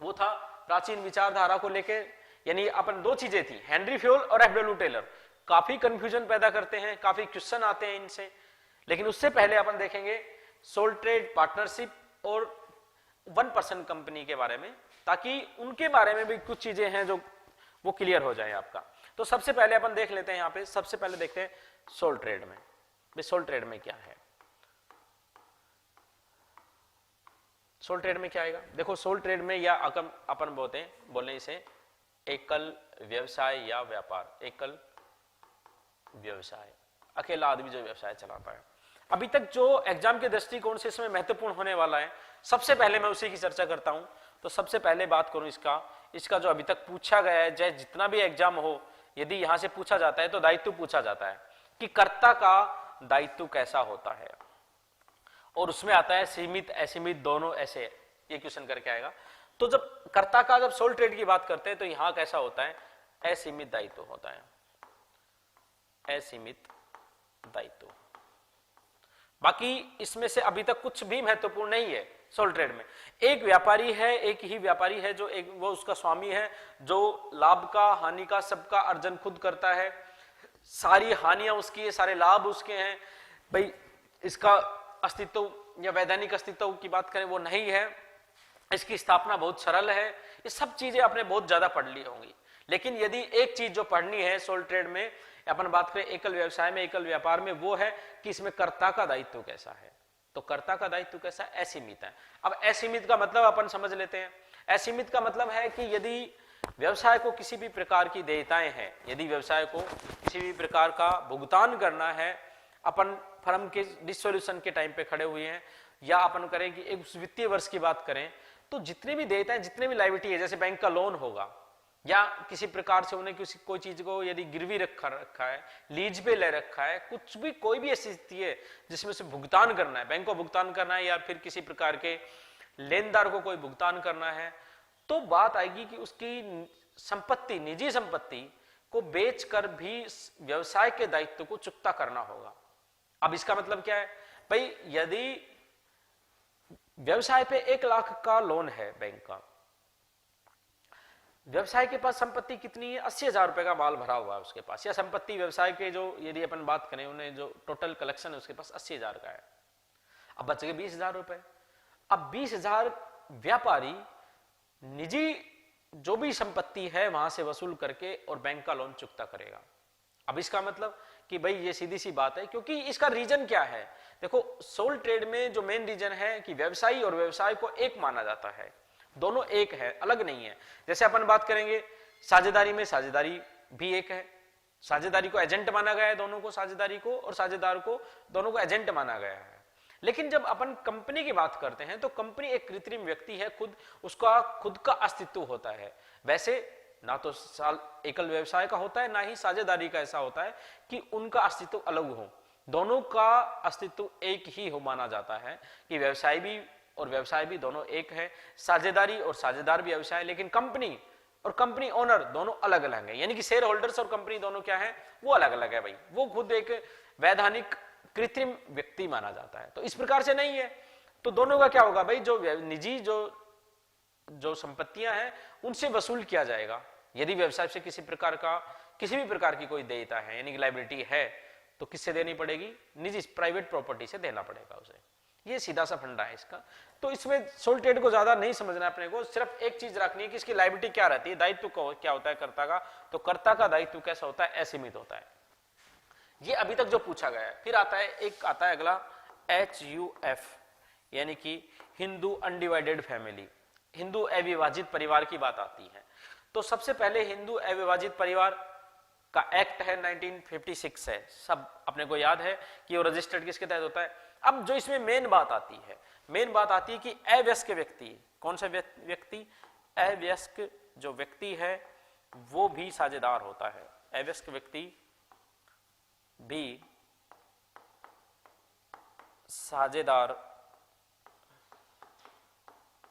वो था प्राचीन विचारधारा को लेके, यानी अपन दो चीजें थी, हेनरी फ्योल और एफ.डब्ल्यू. टेलर। काफी कंफ्यूजन पैदा करते हैं, काफी क्वेश्चन आते हैं इनसे, लेकिन उससे पहले अपन देखेंगे सोल ट्रेड, पार्टनरशिप और 1% कंपनी के बारे में, ताकि उनके बारे में भी कुछ चीजें हैं जो वो क्लियर हो जाए आपका। तो सबसे पहले अपन देख लेते हैं, यहाँ पे सबसे पहले देखते हैं सोल ट्रेड में। सोल ट्रेड में क्या है, सोल ट्रेड में क्या आएगा, देखो सोल ट्रेड में या अपन बोले इसे एकल व्यवसाय या व्यापार, एकल व्यवसाय, अकेला आदमी जो व्यवसाय चलाता है। अभी तक जो एग्जाम के दृष्टिकोण से इसमें महत्वपूर्ण होने वाला है, सबसे पहले मैं उसी की चर्चा करता हूं। तो सबसे पहले बात करूं इसका जो अभी तक पूछा गया है, चाहे जितना भी एग्जाम हो, यदि यहां से पूछा जाता है तो दायित्व पूछा जाता है कि कर्ता का दायित्व कैसा होता है, और उसमें आता है सीमित असीमित दोनों, ऐसे ये क्वेश्चन करके आएगा। तो जब कर्ता का जब सोल ट्रेड की बात करते हैं तो यहां कैसा होता है, असीमित दायित्व होता है, असीमित दायित्व। बाकी इसमें से अभी तक कुछ भी महत्वपूर्ण नहीं है सोल ट्रेड में। एक व्यापारी है, एक ही व्यापारी है जो वो उसका स्वामी है, जो लाभ का हानि का सबका अर्जन खुद करता है, सारी हानियां उसकी है, सारे लाभ उसके हैं। भाई इसका अस्तित्व या वैधानिक अस्तित्व की बात करें वो नहीं है, इसकी स्थापना बहुत सरल है। ये सब चीजें आपने बहुत ज्यादा पढ़ ली होंगी। लेकिन यदि एक चीज जो पढ़नी है सोल ट्रेड में, अपन बात करें एकल व्यवसाय में, एकल व्यापार में, वो है कि इसमें कर्ता का दायित्व कैसा है। तो कर्ता का दायित्व कैसा, असीमित है। अब असीमित का मतलब अपन समझ लेते हैं। असीमित का मतलब है कि यदि व्यवसाय को किसी भी प्रकार की देयताएं हैं, यदि व्यवसाय को किसी भी प्रकार का भुगतान करना है, अपन फर्म के डिसोल्यूशन के टाइम पे खड़े हुए हैं, या अपन करें कि एक वित्तीय वर्ष की बात करें, तो जितनी भी देयताएं, जितने भी लायबिलिटी है, जैसे बैंक का लोन होगा, या किसी प्रकार से उन्हें किसी कोई चीज को यदि गिरवी रखा है, लीज पे ले रखा है, कुछ भी कोई भी ऐसी स्थिति है जिसमें से भुगतान करना है, बैंक को भुगतान करना है, या फिर किसी प्रकार के लेनदार को कोई भुगतान करना है, तो बात आएगी कि उसकी संपत्ति, निजी संपत्ति को बेचकर भी व्यवसाय के दायित्व को चुकता करना होगा। अब इसका मतलब क्या है भाई, यदि व्यवसाय पे 1 लाख का लोन है बैंक का, व्यवसाय के पास संपत्ति कितनी है, 80,000 रुपए का माल भरा हुआ है उसके पास, या संपत्ति व्यवसाय के जो यदि अपन बात करें, उन्हें जो टोटल कलेक्शन है उसके पास 80,000 का है, अब बच गए 20,000 रुपए। अब 20,000 व्यापारी निजी जो भी संपत्ति है वहां से वसूल करके और बैंक का लोन चुकता करेगा। अब इसका मतलब कि भाई ये सीधी सी बात है, क्योंकि इसका रीजन क्या है, देखो सोल ट्रेड में जो मेन रीजन है कि व्यवसायी और व्यवसाय को एक माना जाता है, दोनों एक है, अलग नहीं है। जैसे अपन बात करेंगे साझेदारी में, साझेदारी भी एक है, साझेदारी को एजेंट माना गया है, दोनों को, साझेदारी को और साझेदार को, दोनों को एजेंट माना गया है। लेकिन जब अपन कंपनी की बात करते हैं तो कंपनी एक कृत्रिम व्यक्ति है, खुद उसका खुद का अस्तित्व होता है। वैसे ना तो एकल व्यवसाय का होता है, ना ही साझेदारी का ऐसा होता है कि उनका अस्तित्व अलग हो, दोनों का अस्तित्व एक ही हो माना जाता है कि व्यवसाय भी और व्यवसाय भी दोनों एक है, साझेदारी और साझेदार भी व्यवसाय, लेकिन कंपनी और कंपनी ओनर दोनों अलग अलग है, यानी कि शेयर होल्डर्स और कंपनी दोनों क्या है, वो अलग अलग है भाई, वो खुद एक वैधानिक कृत्रिम व्यक्ति माना जाता है। तो इस प्रकार से नहीं है, तो दोनों का क्या होगा भाई, जो निजी जो संपत्तियां हैं उनसे वसूल किया जाएगा। यदि व्यवसाय से किसी भी प्रकार की कोई देयता है, यानी कि लायबिलिटी है, तो किससे देनी पड़ेगी, निजी प्राइवेट प्रॉपर्टी से देना पड़ेगा उसे। ये सीधा सा फंडा है इसका। तो इसमें सोल ट्रेड को ज्यादा नहीं समझना है अपने को, सिर्फ एक चीज रखनी है कि इसकी लायबिलिटी क्या रहती है, दायित्व क्या होता है कर्ता का। तो कर्ता का दायित्व कैसा होता है, असीमित होता है। ये अभी तक जो पूछा गया है। फिर आता है एक आता है अगला HUF, यानी कि हिंदू अनडिवाइडेड फैमिली, हिंदू अविभाजित परिवार की बात आती है। तो सबसे पहले हिंदू अविभाजित परिवार का एक्ट है 1956 है, सब अपने को याद है कि वो रजिस्टर्ड किसके तहत होता है। अब जो इसमें मेन बात आती है, मेन बात आती है कि अवयस्क व्यक्ति, कौन सा व्यक्ति, अवयस्क जो व्यक्ति है वो भी साझेदार होता है। अवयस्क व्यक्ति भी साझेदार,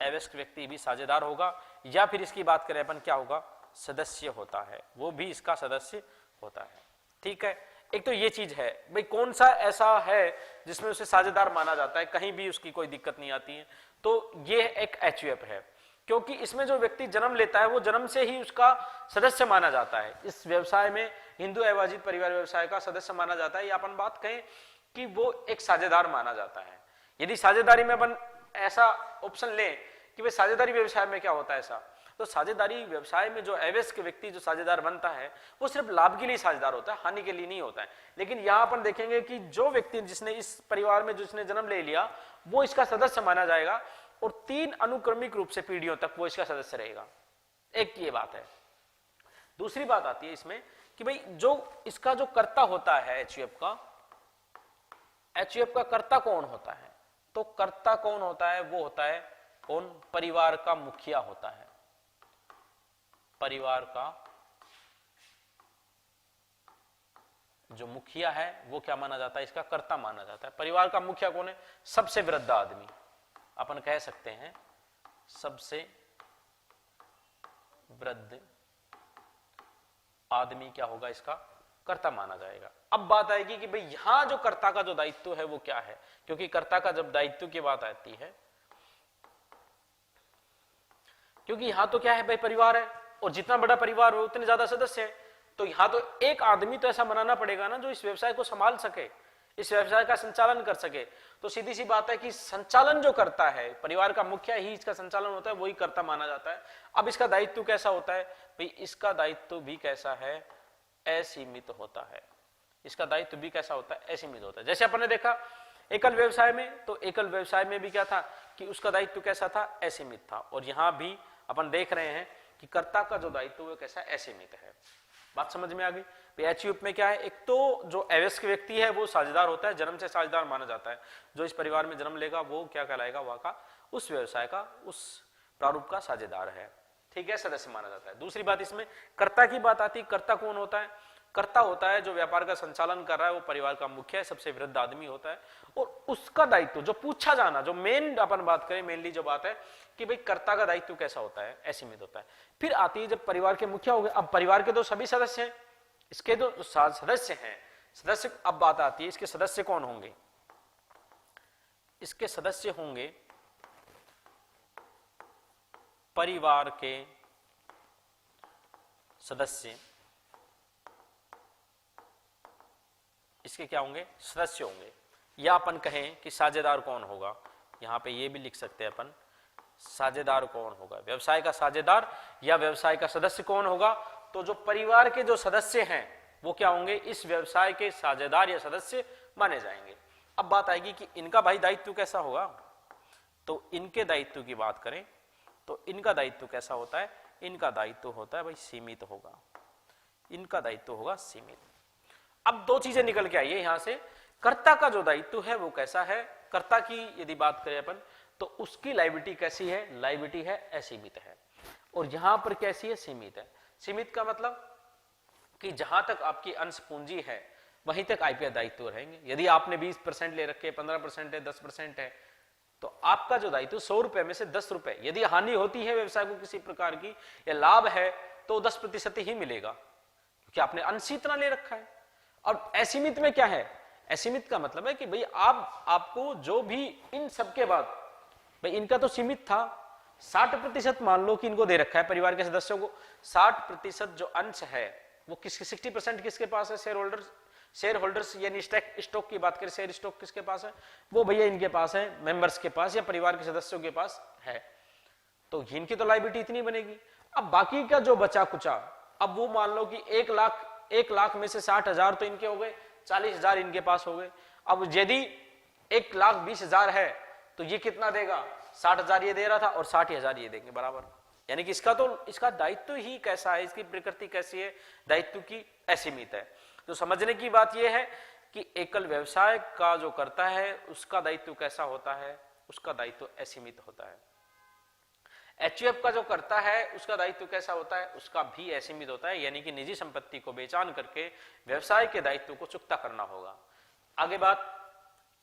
अवयस्क व्यक्ति भी साझेदार होगा, या फिर इसकी बात करें अपन क्या होगा, सदस्य होता है, वो भी इसका सदस्य होता है। ठीक है, एक तो ये चीज है भाई, कौन सा ऐसा है जिसमें उसे साझेदार माना जाता है, कहीं भी उसकी कोई दिक्कत नहीं आती है। तो ये एक HUF है, क्योंकि इसमें जो व्यक्ति जन्म लेता है वो जन्म से ही उसका सदस्य माना जाता है। इस व्यवसाय में हिंदू अविभाजित परिवार व्यवसाय का सदस्य माना जाता है, या अपन बात कहें कि वो एक साझेदार माना जाता है। यदि साझेदारी में अपन ऐसा ऑप्शन लें कि भाई साझेदारी व्यवसाय में क्या होता है ऐसा, तो साझेदारी व्यवसाय में जो अवयस्क व्यक्ति जो साझेदार बनता है वो सिर्फ लाभ के लिए साझेदार होता है, हानि के लिए नहीं होता है। लेकिन यहां अपन देखेंगे कि जो व्यक्ति जिसने इस परिवार में जिसने जन्म ले लिया वो इसका सदस्य माना जाएगा, और 3 अनुक्रमिक रूप से पीढ़ियों तक वो इसका सदस्य रहेगा। एक ये बात है। दूसरी बात आती है इसमें कि भाई जो इसका जो कर्ता होता है HUF का कर्ता कौन होता है, तो कर्ता कौन होता है, वो होता है कौन, परिवार का मुखिया होता है। परिवार का जो मुखिया है वो क्या माना जाता है, इसका कर्ता माना जाता है। परिवार का मुखिया कौन है, सबसे वृद्ध आदमी, अपन कह सकते हैं सबसे वृद्ध आदमी क्या होगा, इसका कर्ता माना जाएगा। अब बात आएगी कि भाई यहां जो कर्ता का जो दायित्व है वो क्या है, क्योंकि कर्ता का जब दायित्व की बात आती है, क्योंकि यहां तो क्या है भाई, परिवार है, और जितना बड़ा परिवार हो उतने ज्यादा सदस्य है। तो यहां तो एक आदमी तो ऐसा बनाना पड़ेगा ना जो इस व्यवसाय को संभाल सके, इस व्यवसाय का संचालन कर सके। तो सीधी सी बात है कि संचालन जो करता है, परिवार का मुखिया ही इसका संचालन होता है, वही कर्ता माना जाता है। अब इसका दायित्व कैसा होता है भाई, इसका दायित्व भी कैसा है, असीमित होता है। इसका दायित्व भी कैसा होता है, असीमित होता है। जैसे अपन ने देखा एकल व्यवसाय में, तो एकल व्यवसाय में भी क्या था कि उसका दायित्व कैसा था, असीमित था। और यहां भी अपन देख रहे हैं कि कर्ता का जो दायित्व है कैसा, असीमित है। बात समझ में आ गई। HUF में क्या है, एक तो जो अवयस्क व्यक्ति है वो साझेदार होता है, जन्म से साझेदार माना जाता है। जो इस परिवार में जन्म लेगा वो क्या कहलाएगा, वहां का उस व्यवसाय का, उस प्रारूप का साझेदार है। ठीक है, सदस्य माना जाता है। दूसरी बात इसमें कर्ता की बात आती है। कर्ता कौन होता है, कर्ता होता है जो व्यापार का संचालन कर रहा है, वो परिवार का मुखिया है, सबसे वृद्ध आदमी होता है। और उसका दायित्व जो पूछा जाना, जो मेन अपन बात करें, मेनली जो बात है कि भाई कर्ता का दायित्व कैसा होता है, असीमित होता है। फिर आती है जब परिवार के मुखिया हो गए, अब परिवार के तो सभी सदस्य हैं, इसके जो सदस्य हैं, सदस्य, अब बात आती है इसके सदस्य कौन होंगे। इसके सदस्य होंगे परिवार के सदस्य, इसके क्या होंगे, सदस्य होंगे। या अपन कहें कि साझेदार कौन होगा, यहां पे ये भी लिख सकते हैं अपन, साझेदार कौन होगा, व्यवसाय का साझेदार या व्यवसाय का सदस्य कौन होगा। तो जो परिवार के जो सदस्य हैं वो क्या होंगे, इस व्यवसाय के साझेदार या सदस्य माने जाएंगे। अब बात आएगी कि इनका भाई दायित्व कैसा होगा, तो इनके दायित्व की बात करें तो इनका दायित्व कैसा होता है, इनका दायित्व होता है भाई सीमित होगा, इनका दायित्व होगा सीमित। अब 2 चीजें निकल के आई है यहां से। कर्ता का जो दायित्व है वो कैसा है, कर्ता की यदि बात करें अपन तो उसकी लायबिलिटी कैसी है, लायबिलिटी है असीमित है। और यहां पर कैसी है, सीमित है। सीमित का मतलब कि जहां तक आपकी अंश पूंजी है वहीं तक आपके दायित्व रहेंगे। यदि आपने 20% ले रखे, 15% है, 10% है, तो आपका जो दायित्व 100 रुपए में से 10 रुपए, यदि हानि होती है व्यवसाय को किसी प्रकार की या लाभ है तो 10% ही मिलेगा, क्योंकि आपने अंश इतना ले रखा है। और असीमित में क्या है, असीमित का मतलब है कि भाई आपको जो भी इन सब के बाद, भाई इनका तो सीमित था, 60% मान लो कि इनको दे रखा है परिवार के सदस्यों को, 60% जो अंश है वो किसके, 60% किसके पास है, शेयर होल्डर शेयर होल्डर्स यानी स्टॉक की बात करें, शेयर स्टॉक किसके पास है, वो भैया इनके पास है, मेंबर्स के पास या परिवार के सदस्यों के पास है, तो इनकी तो लायबिलिटी इतनी बनेगी। अब बाकी का जो बचा कुचा, अब वो मान लो कि 1 लाख में से 60,000 तो इनके हो गए, 40,000 इनके पास हो गए। अब यदि 1,20,000 है तो ये कितना देगा, 60,000 ये दे रहा था और 60,000 ये देंगे बराबर। यानी कि इसका दायित्व ही कैसा है, इसकी प्रकृति कैसी है, दायित्व की असीमित है। तो समझने की बात यह है कि एकल व्यवसाय का जो करता है उसका दायित्व कैसा होता है, उसका दायित्व असीमित होता है। एचयूएफ का जो करता है उसका दायित्व कैसा होता है, उसका भी असीमित होता है, यानी कि निजी संपत्ति को बेचान करके व्यवसाय के दायित्व को चुकता करना होगा। आगे बात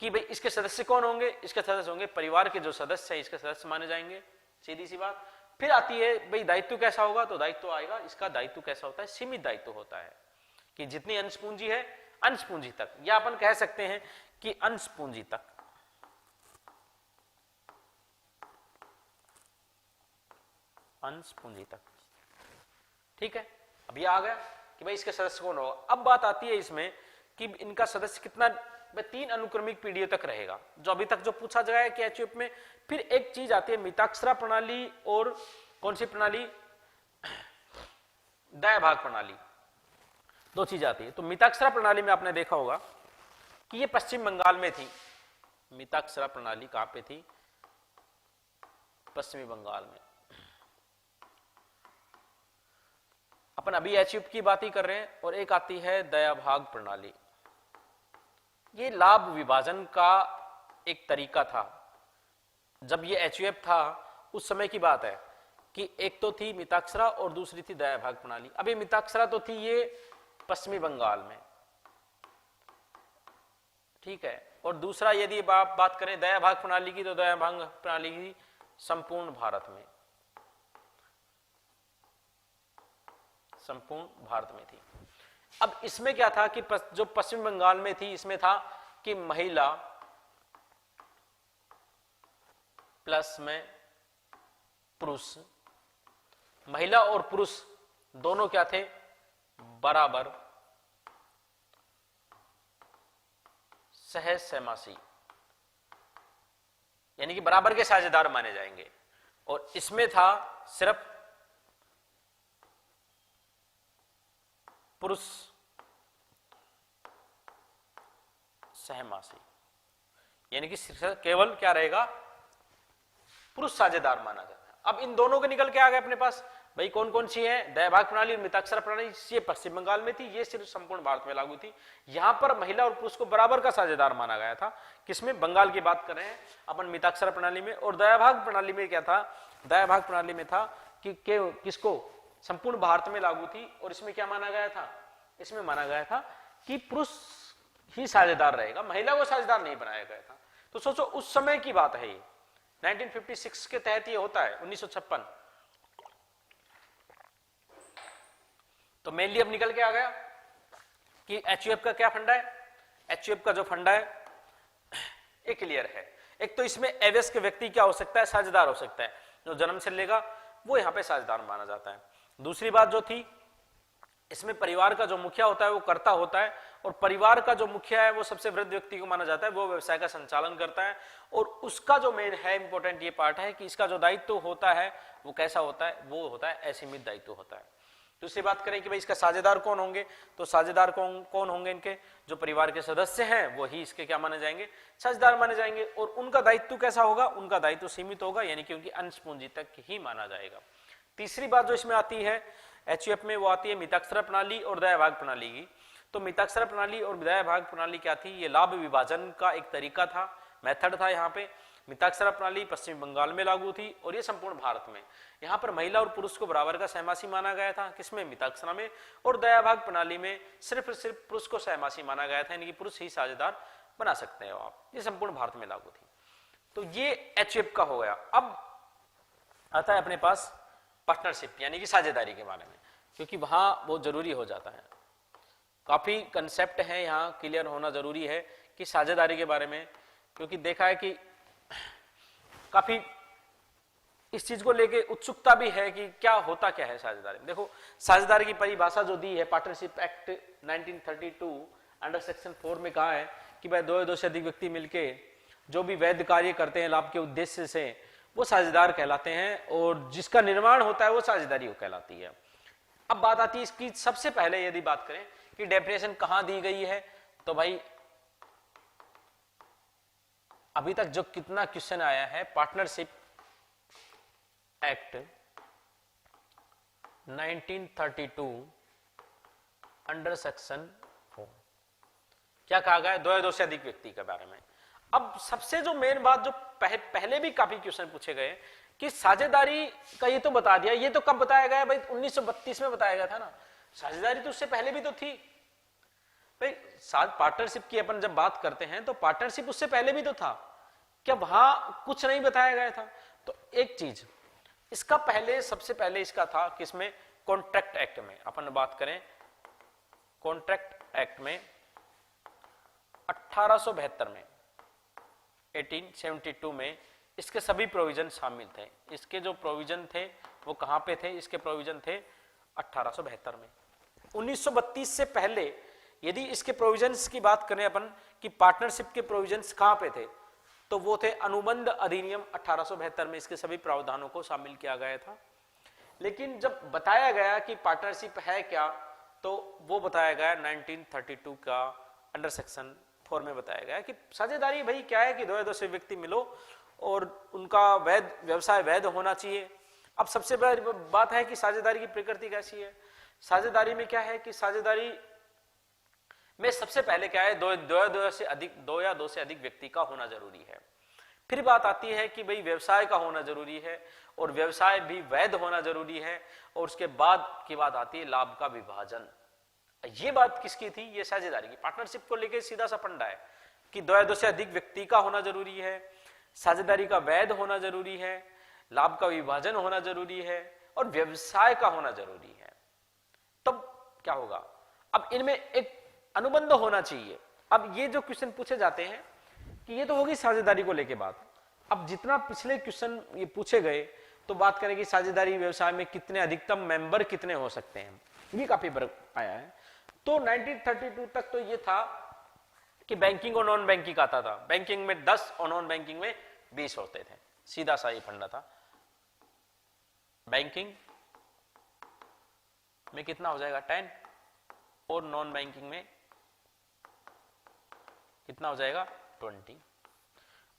कि भाई इसके सदस्य कौन होंगे, इसके सदस्य होंगे परिवार के जो सदस्य है, इसके सदस्य माने जाएंगे, सीधी सी बात। फिर आती है भाई दायित्व कैसा होगा, तो दायित्व आएगा, इसका दायित्व कैसा होता है, सीमित दायित्व होता है कि जितनी अंश पूंजी है अंश पूंजी तक, या अपन कह सकते हैं कि अंश पूंजी तक। अंश पूंजी तक, ठीक है। अब ये आ गया कि भाई इसके सदस्य कौन होगा। अब बात आती है इसमें कि इनका सदस्य कितना, 3 अनुक्रमिक पीढ़ियों तक रहेगा, जो अभी तक जो पूछा गया है कि एचयूएफ में। फिर एक चीज आती है मिताक्षरा प्रणाली और कौन सी प्रणाली, दाया भाग प्रणाली, 2 चीज आती है। तो मिताक्षरा प्रणाली में आपने देखा होगा कि ये पश्चिम बंगाल में थी। मिताक्षरा प्रणाली कहां पे थी, पश्चिमी बंगाल में। अपन अभी एचयूएफ की बात ही कर रहे हैं। और एक आती है दया भाग प्रणाली। ये लाभ विभाजन का एक तरीका था। जब ये एचयूएफ था उस समय की बात है कि एक तो थी मिताक्षरा और दूसरी थी दया भाग प्रणाली। अभी मिताक्षरा तो थी ये पश्चिमी बंगाल में, ठीक है। और दूसरा यदि आप बात करें दया भाग प्रणाली की, तो दया भाग प्रणाली की संपूर्ण भारत में, संपूर्ण भारत में थी। अब इसमें क्या था कि जो पश्चिम बंगाल में थी इसमें था कि महिला प्लस में पुरुष, महिला और पुरुष दोनों क्या थे, बराबर सहज सहमासी, यानी कि बराबर के साझेदार माने जाएंगे। और इसमें था सिर्फ पुरुष सहमासी, यानी कि केवल क्या रहेगा, पुरुष साझेदार माना जाता है। अब इन दोनों के निकल के आ गए अपने पास भाई कौन कौन सी है, दया भाग प्रणाली और मिताक्षरा प्रणाली। ये पश्चिम बंगाल में थी, ये सिर्फ संपूर्ण भारत में लागू थी। यहां पर महिला और पुरुष को बराबर का साझेदार माना गया था। किसमें, बंगाल की बात कर रहे हैं अपन मिताक्षरा प्रणाली में। और दया भाग प्रणाली में क्या था, दया भाग प्रणाली में था कि किसको, संपूर्ण भारत में लागू थी। और इसमें क्या माना गया था, इसमें माना गया था कि पुरुष ही साझेदार रहेगा, महिला को साझेदार नहीं बनाया गया था। तो सोचो उस समय की बात है ये, 1956 के तहत ये होता है, 1956। तो मेनली अब निकल के आ गया कि एचयूएफ का क्या फंडा है। एचयूएफ का जो फंडा है ये क्लियर है। एक तो इसमें अवयस्क व्यक्ति क्या हो सकता है, साझेदार हो सकता है, जो जन्म से लेगा वो यहां पे साझेदार माना जाता है। दूसरी बात जो थी, इसमें परिवार का जो मुखिया होता है वो कर्ता होता है, और परिवार का जो मुखिया है वो सबसे वृद्ध व्यक्ति को माना जाता है, वो व्यवसाय का संचालन करता है। और उसका जो मेन है इंपॉर्टेंट ये पार्ट है कि इसका जो दायित्व होता है वो कैसा होता है, वो होता है असीमित दायित्व होता है। दूसरी बात करें कि भाई इसका साझेदार कौन होंगे, तो साझेदार कौन होंगे, इनके जो परिवार के सदस्य हैं वो ही इसके क्या माने जाएंगे, साझेदार माने जाएंगे। और उनका दायित्व कैसा होगा, उनका दायित्व सीमित होगा, यानी कि उनकी अंश पूंजी तक ही माना जाएगा। तीसरी बात जो इसमें आती है एचयूएफ में, वो आती है मिताक्षरा प्रणाली और दया भाग प्रणाली की। तो मिताक्षरा प्रणाली और दया भाग प्रणाली क्या थी, ये लाभ विभाजन का एक तरीका था, मेथड था। यहाँ पे मिताक्षरा प्रणाली पश्चिम बंगाल में लागू थी और ये संपूर्ण भारत में। यहाँ पर महिला और पुरुष को बराबर का सहमासी माना गया था, किसमें, मिताक्षरा में। और दया भाग प्रणाली में सिर्फ पुरुष को सहमासी माना गया था, यानी कि पुरुष ही साझेदार बना सकते हैं आप। ये संपूर्ण भारत में लागू थी। तो ये एचयूएफ का हो गया। अब आता है अपने पास पार्टनरशिप, यानी कि साझेदारी के बारे में, क्योंकि वहां बहुत जरूरी हो जाता है। काफी कंसेप्ट है यहाँ क्लियर होना जरूरी है कि साझेदारी के बारे में, क्योंकि देखा है कि काफी इस चीज को लेके उत्सुकता भी है कि क्या होता क्या है साझेदारी। देखो साझेदारी की परिभाषा जो दी है पार्टनरशिप एक्ट 1932 अंडर सेक्शन 4 में कहा है कि भाई दो या दो से अधिक व्यक्ति मिलके जो भी वैध कार्य करते हैं लाभ के उद्देश्य से वो साझेदार कहलाते हैं, और जिसका निर्माण होता है वो साझेदारी कहलाती है। अब बात आती है इसकी सबसे पहले यदि बात करें कि डेफिनेशन कहां दी गई है, तो भाई अभी तक जो कितना क्वेश्चन आया है, पार्टनरशिप एक्ट 1932 अंडर सेक्शन 4 क्या कहा गया है, दो या दो से अधिक व्यक्ति के बारे में। अब सबसे जो मेन बात जो पहले भी काफी क्वेश्चन पूछे गए कि साझेदारी का ये तो बता दिया, ये तो कब बताया गया भाई, 1932 में बताया गया था ना। साझेदारी तो उससे पहले भी तो थी भाई। पार्टनरशिप की अपन जब बात करते हैं तो पार्टनरशिप उससे पहले भी तो था, क्या वहां कुछ नहीं बताया गया था? तो एक चीज इसका पहले, सबसे पहले इसका था किसमें, कॉन्ट्रैक्ट एक्ट में। अपन बात करें कॉन्ट्रैक्ट एक्ट में 1872 में, 1872 में इसके सभी प्रोविजन शामिल थे। इसके जो प्रोविजन थे वो कहां पे थे, इसके प्रोविजन थे 1872 में। 1932 से पहले यदि इसके प्रोविजंस की बात करें अपन कि पार्टनरशिप के प्रोविजंस कहां पे थे, तो वो थे अनुबंध अधिनियम 1872 में इसके सभी प्रावधानों को शामिल किया गया था। लेकिन जब बताया गया कि पार्टनरशिप है क्या, तो वो बताया गया 1932 का अंडर सेक्शन 4 में बताया गया कि साझेदारी भाई क्या है कि दो या दो से व्यक्ति मिलो और उनका वैध व्यवसाय वैध होना चाहिए। अब सबसे बड़ी बात है कि साझेदारी की प्रकृति कैसी है। साझेदारी में क्या है कि साझेदारी में सबसे पहले क्या है, दो या दो से अधिक व्यक्ति का होना जरूरी है। फिर बात आती है कि भाई व्यवसाय का होना जरूरी है और व्यवसाय भी वैध होना जरूरी है, और उसके बाद की बात आती है लाभ का विभाजन। ये बात किसकी थी, ये साझेदारी की। पार्टनरशिप को लेकर सीधा सा फंडा है कि दो या दो से अधिक व्यक्ति का होना जरूरी है, साझेदारी का वैध होना जरूरी है, लाभ का विभाजन होना जरूरी है और व्यवसाय का होना जरूरी है। तब क्या होगा, अब इनमें एक अनुबंध होना चाहिए। अब ये जो क्वेश्चन पूछे जाते हैं कि ये तो होगी साझेदारी को लेके बात। अब जितना पिछले क्वेश्चन ये पूछे गए तो बात करें कि साझेदारी व्यवसाय में कितने अधिकतम मेंबर कितने हो सकते हैं, ये काफी फर्क आया है। तो 1932 तक तो ये था कि बैंकिंग और नॉन बैंकिंग आता था। बैंकिंग में 10 और नॉन बैंकिंग में 20 होते थे। सीधा सा ये फंडा था। बैंकिंग में कितना हो जाएगा 10 और नॉन बैंकिंग में कितना हो जाएगा 20।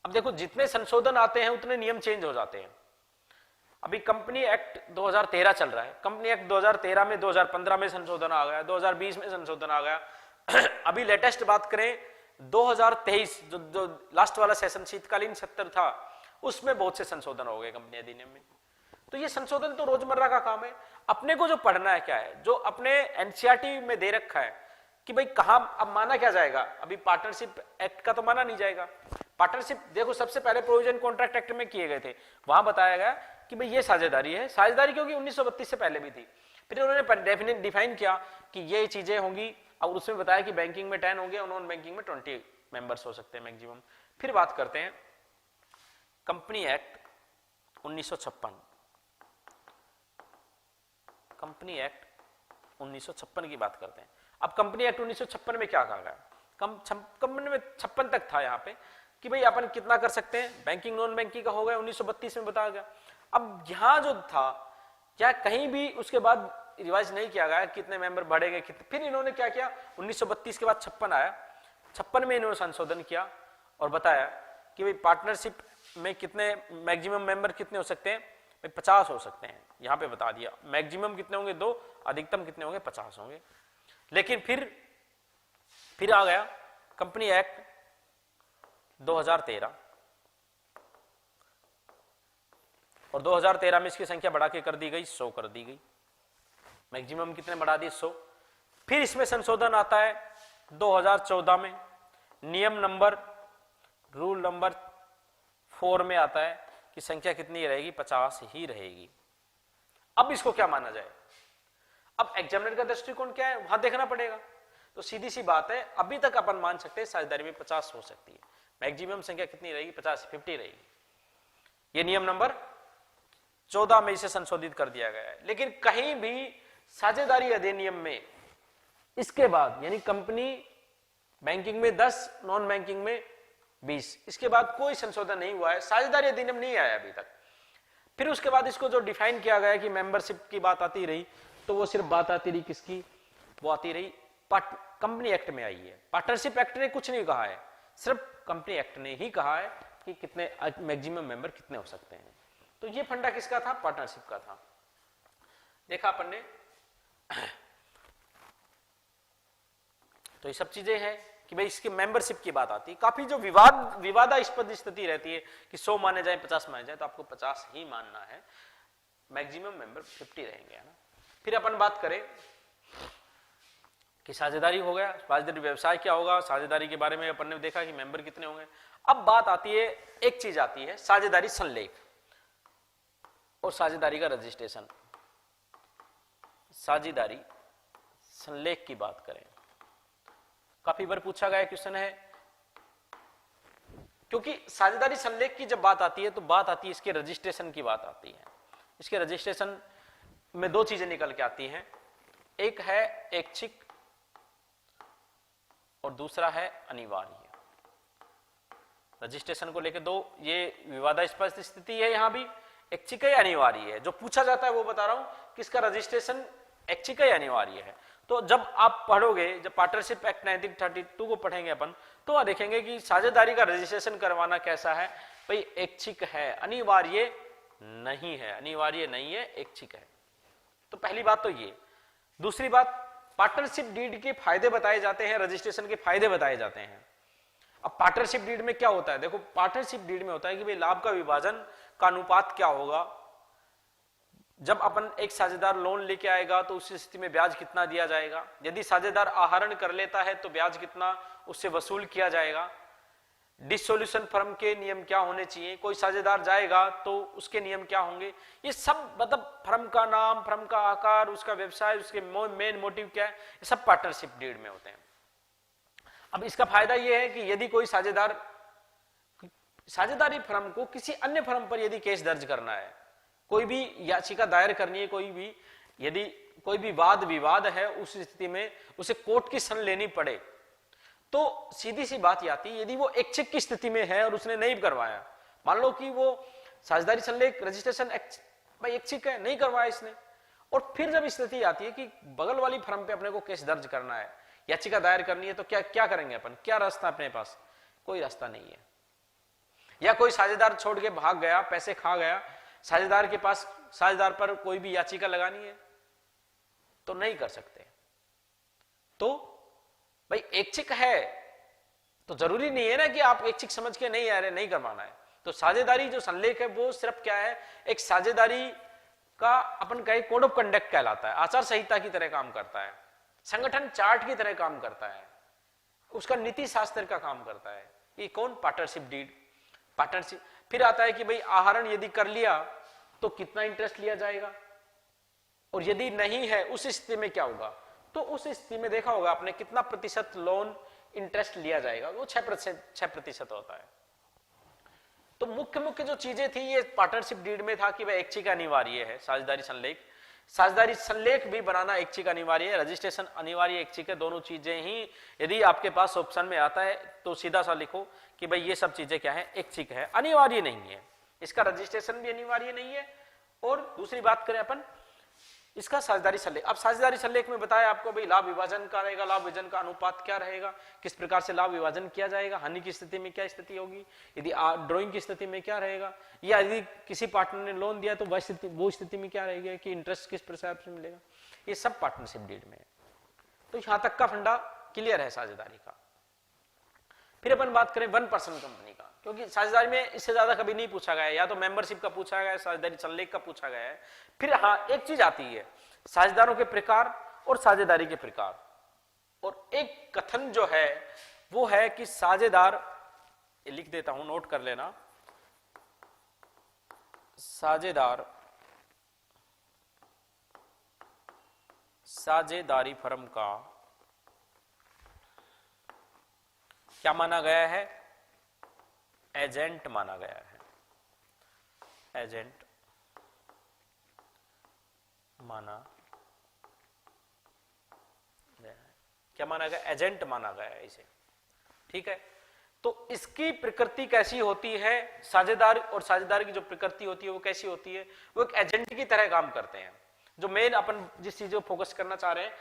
अब देखो जितने संशोधन आते हैं उतने नियम चेंज हो जाते हैं। अभी कंपनी एक्ट 2013 चल रहा है। कंपनी एक्ट 2013 में 2015 में संशोधन आ गया, 2020 में संशोधन आ गया। अभी लेटेस्ट बात करें 2023 जो लास्ट वाला सेशन शीतकालीन सत्र था, उसमें बहुत से संशोधन हो गए कंपनी अधिनियम में। तो ये संशोधन तो रोजमर्रा का काम है। अपने को जो पढ़ना है क्या है, जो अपने एनसीईआरटी में दे रखा है कि भाई कहां अब माना क्या जाएगा। अभी पार्टनरशिप एक्ट का तो माना नहीं जाएगा। पार्टनरशिप देखो सबसे पहले प्रोविजन कॉन्ट्रैक्ट एक्ट में किए गए थे, वहां बताया गया कि भाई ये साझेदारी है। साझेदारी क्योंकि 1932 से पहले भी थी। फिर उन्होंने डेफिनेट डिफाइन किया कि ये चीजें होंगी, और उसमें बताया कि बैंकिंग में 10 होंगे और नॉन बैंकिंग में 20 मेंबर्स हो सकते हैं मैक्सिमम। फिर बात करते हैं कंपनी एक्ट 1956। कंपनी एक्ट 1956 की बात करते हैं। अब कंपनी एक्ट 1956 में क्या कहा गया, कंपनी में 56 तक था यहाँ पे कि भाई अपन कितना कर सकते हैं, बैंकिंग नॉन बैंकिंग का हो गया 1932 में बताया गया। अब यहां जो था क्या कहीं भी उसके बाद रिवाइज नहीं किया गया कितने मेंबर बढ़ेंगे कितने। फिर इन्होंने क्या किया, 1932 के बाद 56 आया, 56 में इन्होंने संशोधन किया और बताया कि भाई पार्टनरशिप में कितने मैक्सिमम मेंबर कितने हो सकते हैं, भाई 50 हो सकते हैं। यहां पे बता दिया मैक्सिमम कितने होंगे 2, अधिकतम कितने होंगे 50 होंगे। लेकिन फिर आ गया कंपनी एक्ट 2013 और 2013 में इसकी संख्या बढ़ा के कर दी गई 100 कर दी गई। मैक्सिमम कितने बढ़ा दिए 100। फिर इसमें संशोधन आता है 2014 में, नियम नंबर रूल नंबर 4 में आता है कि संख्या कितनी रहेगी 50 ही रहेगी। अब इसको क्या माना जाए, अब एग्जामिनर का दृष्टिकोण क्या है वहां देखना पड़ेगा। तो सीधी सी बात है, अभी तक अपन मान सकते हैं साझेदारी में 50 हो सकती है, मैक्सिमम संख्या कितनी रहेगी 50 रहेगी। ये नियम नंबर 14 में इसे संशोधित कर दिया गया है। लेकिन कहीं भी साझेदारी अधिनियम में इसके बाद यानी कंपनी बैंकिंग में 10, नॉन बैंकिंग में 20। इसके बाद कोई संशोधन नहीं हुआ है, साझेदारी अधिनियम नहीं आया अभी तक। फिर उसके बाद इसको जो डिफाइन किया गया कि मेंबरशिप की बात आती रही, तो वो सिर्फ बात आती रही किसकी, वो आती रही कंपनी एक्ट में आई है। पार्टनरशिप एक्ट ने कुछ नहीं कहा है, सिर्फ कंपनी एक्ट ने ही कहा है कि कितने मैक्सिमम मेंबर कितने हो सकते हैं। तो ये फंडा किसका था, पार्टनरशिप का था। देखा अपन ने। तो ये सब चीजें हैं कि भाई इसकी मेंबरशिप की बात आती है। काफी जो विवादास्पद स्थिति रहती है कि 100 माने जाए 50 माने जाए, तो आपको 50 ही मानना है, मैक्सिमम मेंबर 50 रहेंगे, है ना। फिर अपन बात करें कि साझेदारी हो गया, साझेदारी व्यवसाय क्या होगा, साझेदारी के बारे में अपन ने देखा कि मेंबर कितने होंगे। अब बात आती है, एक चीज आती है साझेदारी संलेख और साझेदारी का रजिस्ट्रेशन। साझेदारी संलेख की बात करें, काफी बार पूछा गया क्वेश्चन है, क्योंकि साझेदारी संलेख की जब बात आती है तो बात आती है इसके रजिस्ट्रेशन की बात आती है। इसके रजिस्ट्रेशन में दो चीजें निकल के आती हैं, एक है ऐच्छिक और दूसरा है अनिवार्य। रजिस्ट्रेशन को लेकर दो ये विवादास्पद स्थिति है, यहां भी ऐच्छिक है अनिवार्य है। जो पूछा जाता है वो बता रहा हूं कि इसका रजिस्ट्रेशन ऐच्छिक है अनिवार्य है। तो जब आप पढ़ोगे, जब पार्टनरशिप एक्ट 1932 को पढ़ेंगे अपन, तो वहां देखेंगे कि साझेदारी का रजिस्ट्रेशन करवाना कैसा है, भाई ऐच्छिक है, अनिवार्य नहीं है, अनिवार्य नहीं है, ऐच्छिक है। तो पहली बात तो ये। दूसरी बात, पार्टनरशिप डीड के फायदे बताए जाते हैं, रजिस्ट्रेशन के फायदे बताए जाते हैं। अब पार्टनरशिप डीड में क्या होता है, देखो पार्टनरशिप डीड में होता है कि भाई लाभ का विभाजन का अनुपात क्या होगा। जब अपन एक साझेदार लोन लेके आएगा तो उस स्थिति में ब्याज कितना दिया जाएगा, यदि साझेदार आहरण कर लेता है तो ब्याज कितना उससे वसूल किया जाएगा, डिसोल्यूशन फर्म के नियम क्या होने चाहिए, कोई साझेदार जाएगा तो उसके नियम क्या होंगे, ये सब मतलब फर्म का नाम, फर्म का आकार, उसका व्यवसाय, उसके मेन मोटिव क्या है, ये सब पार्टनरशिप डीड में होते हैं। अब इसका फायदा यह है कि यदि कोई साझेदारी फर्म को किसी अन्य फर्म पर यदि केस दर्ज करना है, कोई भी याचिका दायर करनी है, कोई भी यदि कोई भी वाद विवाद है, उस स्थिति में उसे कोर्ट की शरण लेनी पड़े, तो सीधी सी बात ये आती है, यदि वो ऐच्छिक की स्थिति में है और उसने नहीं करवाया, मान लो कि वो साझेदारी संलेख रजिस्ट्रेशन भाई ऐच्छिक है, नहीं करवाया इसने, और फिर जब स्थिति आती है कि बगल वाली फर्म पे अपने को केस दर्ज करना है, याचिका दायर करनी है, तो क्या क्या करेंगे अपन, क्या रास्ता अपने पास, कोई रास्ता नहीं है। या कोई साझेदार छोड़ के भाग गया, पैसे खा गया, साझेदार के पास, साझेदार पर कोई भी याचिका लगानी है तो नहीं कर सकते। तो भाई ऐच्छिक है तो जरूरी नहीं है ना कि आप ऐच्छिक समझ के नहीं आ रहे, नहीं करवाना है। तो साझेदारी जो संलेख है वो सिर्फ क्या है, एक साझेदारी का अपन कहे कोड ऑफ कंडक्ट कहलाता है, आचार संहिता की तरह काम करता है, संगठन चार्ट की तरह काम करता है, उसका नीति शास्त्र का काम करता है। ये कौन, पार्टनरशिप डीड। पार्टनरशिप फिर आता है कि भाई आहरण यदि कर लिया तो कितना इंटरेस्ट लिया जाएगा, और यदि नहीं है उस स्थिति में क्या होगा, तो उस स्थिति में देखा होगा आपने कितना प्रतिशत लोन इंटरेस्ट लिया जाएगा, वो 6% होता है। तो मुख्य जो चीजें थी ये पार्टनरशिप डीड में था कि वह ऐच्छिक अनिवार्य है, साझेदारी संलेख, साझेदारी संलेख भी बनाना ऐच्छिक अनिवार्य है, रजिस्ट्रेशन अनिवार्य ऐच्छिक है। दोनों चीजें ही यदि आपके पास ऑप्शन में आता है तो सीधा सा लिखो कि भाई ये सब चीजें क्या है, ऐच्छिक है, अनिवार्य नहीं है। इसका रजिस्ट्रेशन भी अनिवार्य नहीं है। और दूसरी बात करें अपन इसका साझेदारी संलेख, अब साझेदारी संलेख में बताया आपको भाई लाभ विभाजन का रहेगा, लाभ विभाजन का अनुपात क्या रहेगा, किस प्रकार से लाभ विभाजन किया जाएगा, हानि की स्थिति में क्या स्थिति होगी, यदि ड्राइंग की स्थिति में क्या रहेगा, या यदि किसी पार्टनर ने लोन दिया तो वो स्थिति में क्या रहेगी कि इंटरेस्ट किस प्रकार से मिलेगा, ये सब पार्टनरशिप डीड में है। तो यहां तक का फंडा क्लियर है साझेदारी का। फिर अपन बात करें 1% कंपनी का, क्योंकि साझेदारी में इससे ज्यादा कभी नहीं पूछा गया है, या तो मेंबरशिप का पूछा गया है, साझेदारी संलेख का पूछा गया है। फिर हाँ एक चीज आती है साझेदारों के प्रकार और साझेदारी के प्रकार, और एक कथन जो है वो है कि साझेदार, लिख देता हूं नोट कर लेना, साझेदारी फर्म का क्या माना गया है, एजेंट माना गया है, एजेंट माना गया है। क्या माना गया, एजेंट माना गया है इसे। ठीक है, तो इसकी प्रकृति कैसी होती है, साझेदार और साझेदार की जो प्रकृति होती है वो कैसी होती है, वो एक एजेंट की तरह काम करते हैं। जो मेन अपन जिस चीज को फोकस करना चाह रहे हैं,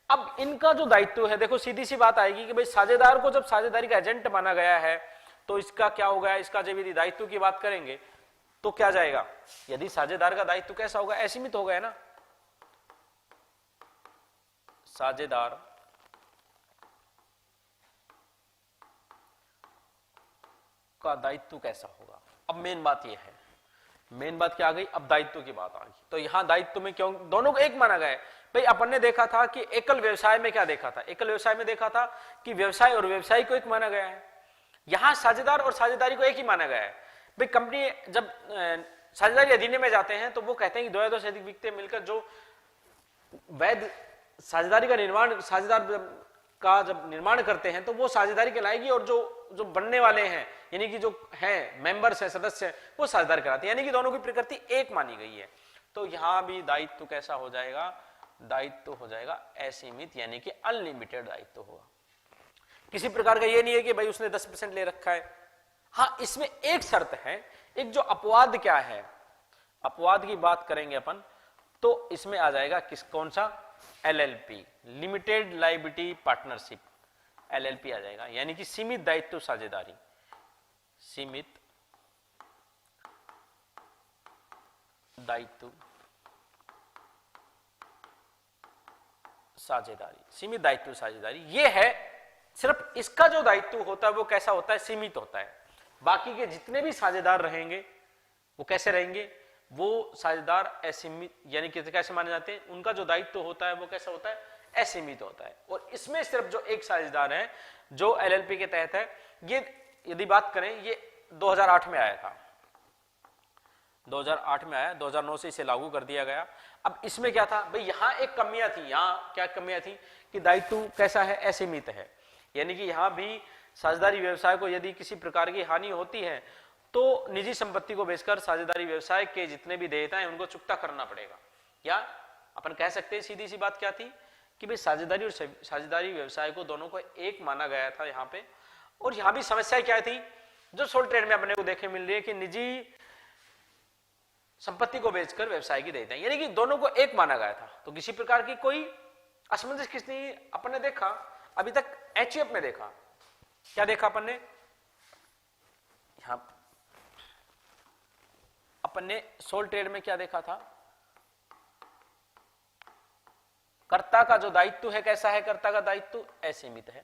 अब इनका जो दायित्व है, देखो सीधी सी बात आएगी कि भाई साझेदार को जब साझेदारी का एजेंट माना गया है तो इसका क्या होगा, इसका जब यदि दायित्व की बात करेंगे तो क्या जाएगा, यदि साझेदार का दायित्व कैसा होगा, असीमित होगा, है ना। साझेदार का दायित्व कैसा होगा, अब मेन बात यह है, मेन बात क्या आ गई, अब दायित्व की बात आ गई। तो यहां दायित्व में क्यों दोनों को एक माना गया है, भाई अपन ने देखा था कि एकल व्यवसाय में क्या देखा था, एकल व्यवसाय में देखा था कि व्यवसाय और व्यवसायी को एक माना गया है, यहां साझेदार और साझेदारी को एक ही माना गया है। भाई कंपनी जब साझेदारी अधिनियम में जाते हैं तो वो कहते हैं कि 2 या 2 से अधिक व्यक्ति मिलकर जो वैध साझेदारी का निर्माण, साझेदार का जब निर्माण करते हैं तो वो साझेदारी कहलाएगी, और जो बनने वाले हैं यानी कि जो हैं मेंबर्स हैं, सदस्य हैं, वो साझेदार कहलाते हैं, यानी कि दोनों की प्रकृति एक मानी गई है। तो यहां भी दायित्व कैसा हो जाएगा, दायित्व हो जाएगा असीमित, यानी कि अनलिमिटेड दायित्व होगा। किसी प्रकार का ये नहीं है कि भाई उसने 10% ले रखा है। हाँ, इसमें एक शर्त है, एक जो अपवाद क्या है, अपवाद की बात करेंगे अपन तो इसमें आ जाएगा कौन सा, LLP, limited liability partnership, LLP आ जाएगा, यानी कि सीमित दायित्व साझेदारी, सीमित दायित्व साझेदारी, सीमित दायित्व साझेदारी, ये है। सिर्फ इसका जो दायित्व होता है वो कैसा होता है, सीमित होता है। बाकी के जितने भी साझेदार रहेंगे वो कैसे रहेंगे, वो साझेदार असीमित, यानी कि कैसे माने जाते हैं, उनका जो दायित्व होता है वो कैसा होता है, असीमित होता है। और इसमें सिर्फ जो एक साझेदार है जो एलएलपी के तहत है, ये यदि बात करें ये 2008 में आया था, 2008 में आया, 2009 से इसे लागू कर दिया गया। अब इसमें क्या था भाई, यहां एक कमियां थी, यहां क्या कमियां थी कि दायित्व कैसा है, असीमित है, यानी कि यहां भी साझेदारी व्यवसाय को यदि किसी प्रकार की हानि होती है तो निजी संपत्ति को बेचकर साझेदारी व्यवसाय के जितने भी देयता हैं उनको चुकता करना पड़ेगा। या अपन कह सकते हैं सीधी सी बात क्या थी कि भाई साझेदारी और साझेदारी व्यवसाय को दोनों को एक माना गया था यहाँ पे। और यहाँ भी समस्या क्या थी, जो सोल ट्रेड में अपने को देखे मिल रही है कि निजी संपत्ति को बेचकर व्यवसाय की देयता, यानी कि दोनों को एक माना गया था। तो किसी प्रकार की कोई असमंजस किसने अपन ने देखा अभी तक, एचयूएफ में देखा, क्या देखा अपन ने, यहां अपन ने सोल ट्रेड में क्या देखा था, कर्ता का जो दायित्व है कैसा है, कर्ता का दायित्व असीमित है।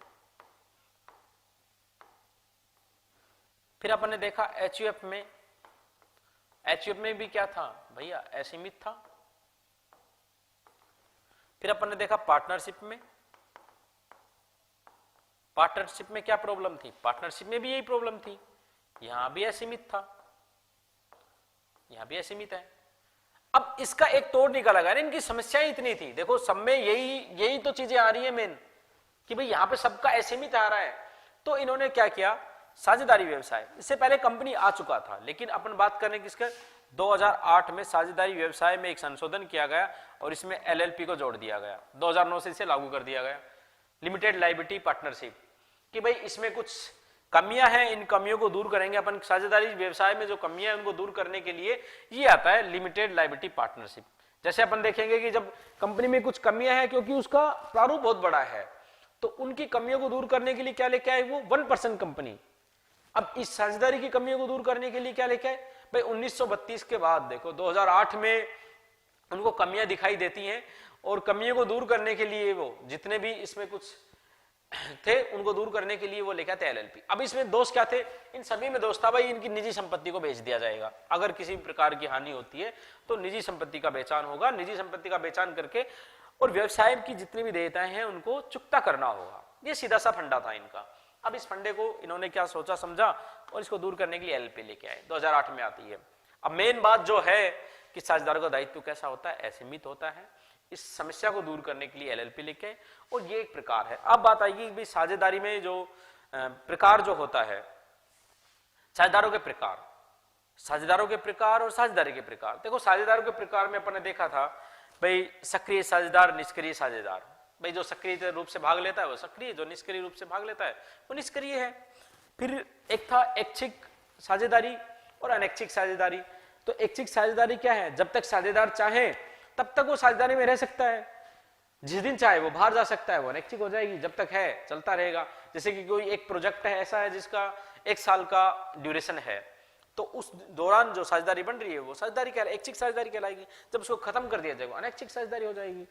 फिर अपन ने देखा एचयूएफ में, एचयूएफ में भी क्या था भैया, असीमित था। फिर अपन ने देखा पार्टनरशिप में, पार्टनरशिप में क्या प्रॉब्लम थी, पार्टनरशिप में भी यही प्रॉब्लम थी, यहां भी असीमित था, यहां भी असीमित है। अब इसका एक तोड़ निकाला गया, इनकी समस्याएं इतनी थी, देखो सब में यही तो चीजें आ रही है मेन कि भाई यहां पे सबका असीमित आ रहा है। तो इन्होंने क्या किया, साझेदारी व्यवसाय, इससे पहले कंपनी आ चुका था, लेकिन अपन बात करें किसका, 2008 में साझेदारी व्यवसाय में एक संशोधन किया गया और इसमें एलएलपी को जोड़ दिया गया, 2009 से इसे लागू कर दिया गया, लिमिटेड लायबिलिटी पार्टनरशिप, कि भाई इसमें कुछ कमियां हैं, इन कमियों को दूर करेंगे अपन। साझेदारी व्यवसाय में जो कमियां हैं उनको दूर करने के लिए ये आता है लिमिटेड लायबिलिटी पार्टनरशिप। जैसे अपन देखेंगे कि जब कंपनी में कुछ कमियां हैं, क्योंकि उसका प्रारूप बहुत बड़ा है, तो उनकी कमियों को दूर करने के लिए क्या लेके आए वो, 1% कंपनी। अब इस साझेदारी की कमियों को दूर करने के लिए क्या लेके आए भाई, 1932 के बाद देखो 2008 में उनको कमियां दिखाई देती हैं, और कमियों को दूर करने के लिए वो जितने भी इसमें कुछ थे उनको दूर करने के लिए वो लेकर थे एलएलपी। अब इसमें दोष क्या थे, इन सभी में दोष था भाई इनकी निजी संपत्ति को बेच दिया जाएगा, अगर किसी प्रकार की हानि होती है तो निजी संपत्ति का बेचान होगा, निजी संपत्ति का बेचान करके और व्यवसाय की जितनी भी देयताएं हैं उनको चुकता करना होगा। ये सीधा सा फंडा था इनका। अब इस फंडे को इन्होंने क्या सोचा समझा और इसको दूर करने के लिए एलएलपी लेके आए, 2008 में आती है। अब मेन बात जो है कि साझेदारों का दायित्व कैसा होता है, असीमित होता है। इस समस्या को दूर करने के लिए एलएलपी लेके, और ये एक प्रकार है। अब बात आएगी कि साझेदारी में जो प्रकार जो होता है, साझेदारों के प्रकार, साझेदारों के प्रकार और साझेदारी के प्रकार। देखो साझेदारों के प्रकार में अपन ने देखा था भाई सक्रिय साझेदार, निष्क्रिय साझेदार, भाई जो सक्रिय रूप से भाग लेता है वो सक्रिय, जो निष्क्रिय रूप से भाग लेता है वो निष्क्रिय है। फिर एक था ऐच्छिक साझेदारी और अनैच्छिक साझेदारी। तो ऐच्छिक साझेदारी क्या है, जब तक साझेदार चाहे तब तक वो साझेदारी में रह सकता है, जिस दिन चाहे वो बाहर जा सकता है, वो अनैच्छिक हो जाएगी। जब तक है चलता रहेगा। जैसे कि कोई एक प्रोजेक्ट है ऐसा है जिसका 1 साल का ड्यूरेशन है, तो उस दौरान जो साझेदारी बन रही है वो साझेदारी ऐच्छिक साझेदारी कहलाएगी। जब उसको खत्म कर दिया जाएगा अनैच्छिक साझेदारी हो जाएगी।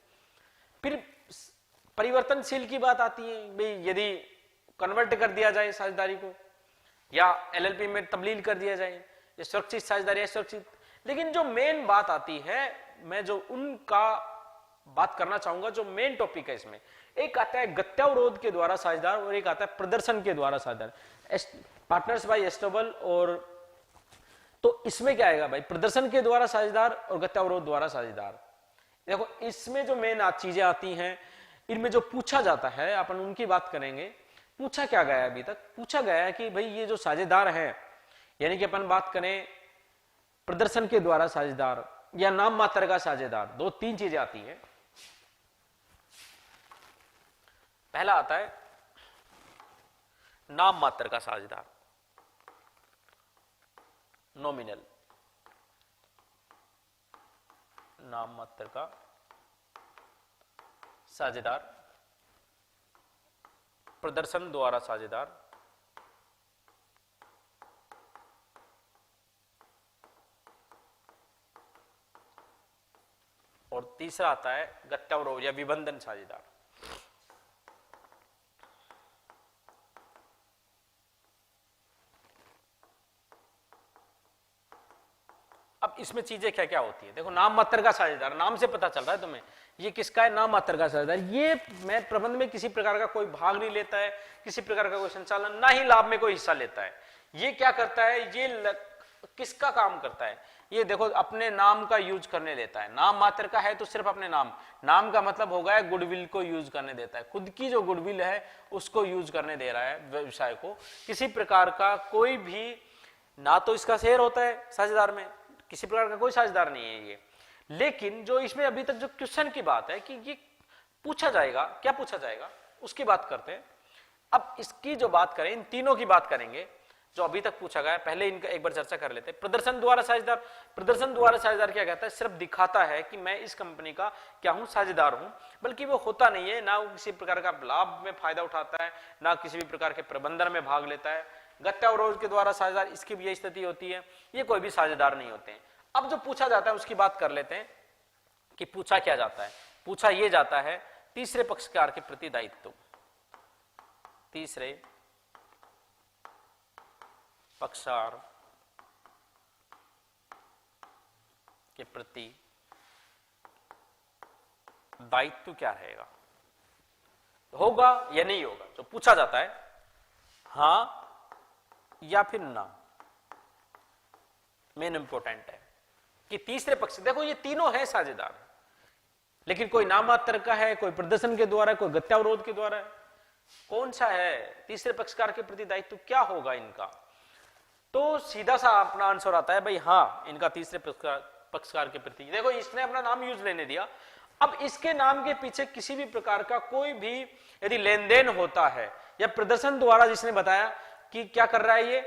फिर परिवर्तनशील की बात आती है, भाई यदि कन्वर्ट कर दिया जाए साझेदारी को या एलएलपी में तब्दील कर दिया जाए, ये सुरक्षित साझेदारी है, सुरक्षित। लेकिन जो मेन बात आती है, मैं जो उनका बात करना चाहूंगा, जो मेन टॉपिक है इसमें, एक आता है गत्यावरोध के द्वारा साझेदार और एक आता है प्रदर्शन के द्वारा साझेदार, पार्टनर्स बाय एस्टेबल। और तो इसमें क्या आएगा भाई, प्रदर्शन के द्वारा साझेदार और गत्यावरोध द्वारा साझेदार। देखो इसमें जो मेन चीजें आती हैं, इनमें जो पूछा जाता है अपन उनकी बात करेंगे। पूछा क्या गया है अभी तक, पूछा गया है कि भाई ये जो साझेदार है, यानी कि अपन बात करें प्रदर्शन के द्वारा साझेदार या नाम मात्र का साझेदार, 2-3 चीजें आती हैं। पहला आता है नाम मात्र का साझेदार, नॉमिनल, नाम मात्र का साझेदार, प्रदर्शन द्वारा साझेदार, और तीसरा आता है गत्यावरोध या विबंधन साझेदार। अब इसमें चीजें क्या क्या होती है, देखो नाम मात्र का साझेदार, नाम से पता चल रहा है तुम्हें ये किसका है, नाम मात्र का साझेदार। ये मैं प्रबंध में किसी प्रकार का कोई भाग नहीं लेता है, किसी प्रकार का कोई संचालन, ना ही लाभ में कोई हिस्सा लेता है। ये क्या करता है, ये किसका काम करता है, ये देखो अपने नाम का यूज करने देता है। नाम मात्र का है तो सिर्फ अपने नाम का मतलब होगा गुडविल को यूज करने देता है, खुद की जो गुडविल है उसको यूज करने दे रहा है व्यवसाय को। किसी प्रकार का कोई भी, ना तो इसका शेयर होता है साझेदार में, किसी प्रकार का कोई साझेदार नहीं है ये। लेकिन जो इसमें अभी तक जो क्वेश्चन की बात है कि ये पूछा जाएगा, क्या पूछा जाएगा उसकी बात करते हैं। अब इसकी जो बात करें, इन तीनों की बात करेंगे जो अभी तक पूछा गया। पहले इनका एक बार चर्चा कर लेते हैं। प्रदर्शन द्वारा साझेदार, प्रदर्शन द्वारा साझेदार क्या कहता है, सिर्फ दिखाता है कि मैं इस कंपनी का क्या हूं, साझेदार हूं, बल्कि वो होता नहीं है, ना वो किसी प्रकार का लाभ में फायदा उठाता है, ना किसी भी प्रकार के प्रबंधन में भाग लेता है। गत्यावरोध के द्वारा साझेदार, इसकी भी यही स्थिति होती है, ये कोई भी साझेदार नहीं होते हैं। अब जो पूछा जाता है उसकी बात कर लेते हैं कि पूछा क्या जाता है। पूछा ये जाता है तीसरे पक्षकार के प्रति दायित्व, तीसरे पक्षकार के प्रति दायित्व क्या रहेगा, होगा या नहीं होगा, जो पूछा जाता है हां या फिर ना। मेन इंपॉर्टेंट है कि तीसरे पक्ष, देखो ये तीनों है साझेदार, लेकिन कोई नाम मात्र का है, कोई प्रदर्शन के द्वारा, कोई गत्यावरोध के द्वारा है। कौन सा है तीसरे पक्षकार के प्रति दायित्व, क्या होगा इनका? तो सीधा सा अपना आंसर आता है भाई हाँ, इनका तीसरे पक्षकार के प्रति। देखो इसने अपना नाम यूज लेने दिया, अब इसके नाम के पीछे किसी भी प्रकार का कोई भी यदि लेन देन होता है, या प्रदर्शन द्वारा जिसने बताया कि क्या कर रहा है, ये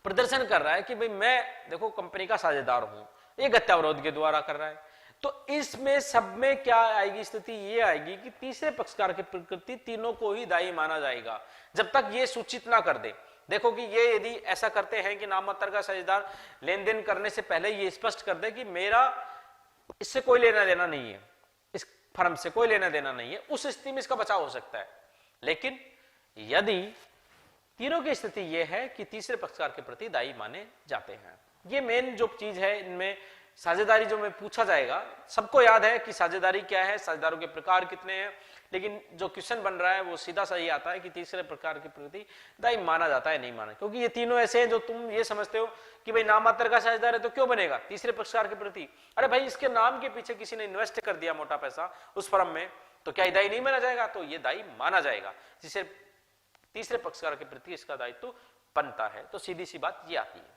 प्रदर्शन कर रहा है कि भाई मैं देखो कंपनी का साझेदार हूं, ये गत्यावरोध के द्वारा कर रहा है, तो इसमें सब में क्या आएगी स्थिति, ये आएगी कि तीसरे पक्षकार की प्रकृति तीनों को ही दायी माना जाएगा, जब तक ये सूचित ना कर दे। देखो कि ये यदि ऐसा करते हैं कि नाम मात्र का साझेदार लेन देन करने से पहले ये स्पष्ट कर दे कि मेरा इससे कोई लेना देना नहीं है, इस फर्म से कोई लेना देना नहीं है, उस स्थिति में इसका बचाव हो सकता है। लेकिन यदि तीनों की स्थिति यह है कि तीसरे पक्षकार के प्रति दायी माने जाते हैं, ये मेन जो चीज है इनमें साझेदारी जो में पूछा जाएगा। सबको याद है कि साझेदारी क्या है, साझेदारों के प्रकार कितने हैं, लेकिन जो क्वेश्चन बन रहा है वो सीधा सा ही आता है कि तीसरे प्रकार के प्रति दायी माना जाता है नहीं माना, क्योंकि ये तीनों ऐसे हैं जो तुम ये समझते हो कि भाई नाम मात्र का साझेदार है तो क्यों बनेगा तीसरे पक्षकार के प्रति। अरे भाई इसके नाम के पीछे किसी ने इन्वेस्ट कर दिया मोटा पैसा उस फर्म में, तो क्या दायी नहीं माना जाएगा? तो ये दायी माना जाएगा, जिसे तीसरे पक्षकार के प्रति इसका दायित्व बनता है। तो सीधी सी बात ये आती है।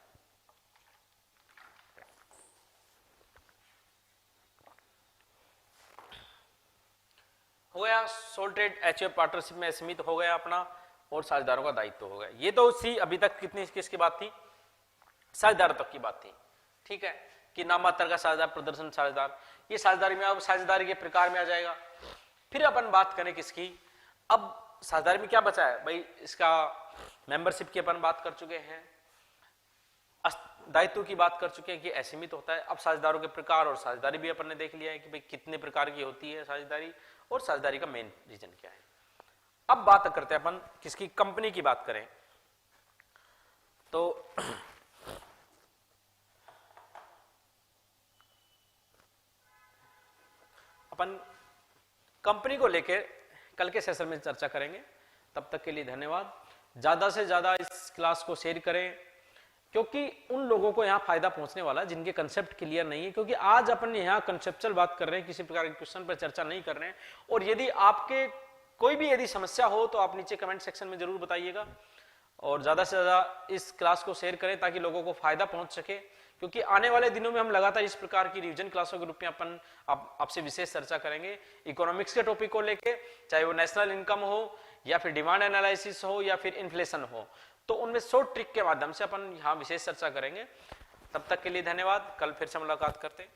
हो गया, सोल ट्रेड एचयूएफ पार्टनरशिप में सीमित हो गया अपना, और साझेदारों का दायित्व हो गया। ये तो सी अभी तक कितनी किसकी बात थी, साझेदार तक की बात थी, ठीक है, कि नाम मात्र का साझेदार, प्रदर्शन साझेदार, ये साझेदारी में अब साझेदारी के प्रकार में आ जाएगा। फिर अपन बात करें किसकी, अब साझेदारी में क्या बचा है भाई, इसका मेंबरशिप की अपन बात कर चुके हैं, दायित्व की बात कर चुके हैं कि असीमित होता है। अब साझेदारों के प्रकार और साझेदारी भी अपन ने देख लिया है कि भाई कितने प्रकार की होती है साझेदारी, और साझेदारी का मेन रीजन क्या है। अब बात करते हैं अपन किसकी, कंपनी की बात करें तो अपन कंपनी को लेकर कल के सेशन में चर्चा करेंगे। तब तक के लिए धन्यवाद। ज्यादा से ज्यादा इस क्लास को शेयर करें, क्योंकि उन लोगों को यहाँ फायदा पहुंचने वाला है जिनके कंसेप्ट क्लियर नहीं है, क्योंकि आज अपन यहाँ कंसेप्चुअल बात कर रहे हैं, किसी प्रकार के क्वेश्चन पर चर्चा नहीं कर रहे हैं। और यदि आपके कोई भी यदि समस्या हो तो आप नीचे कमेंट सेक्शन में जरूर बताइएगा, और ज्यादा से ज्यादा इस क्लास को शेयर करें ताकि लोगों को फायदा पहुंच सके, क्योंकि आने वाले दिनों में हम लगातार इस प्रकार की रिवीजन क्लासों के रूप में अपन आपसे विशेष चर्चा करेंगे इकोनॉमिक्स के टॉपिक को लेके, चाहे वो नेशनल इनकम हो या फिर डिमांड एनालिसिस हो या फिर इन्फ्लेशन हो, तो उनमें शॉर्ट ट्रिक के माध्यम से अपन यहाँ विशेष चर्चा करेंगे। तब तक के लिए धन्यवाद, कल फिर से मुलाकात करते हैं।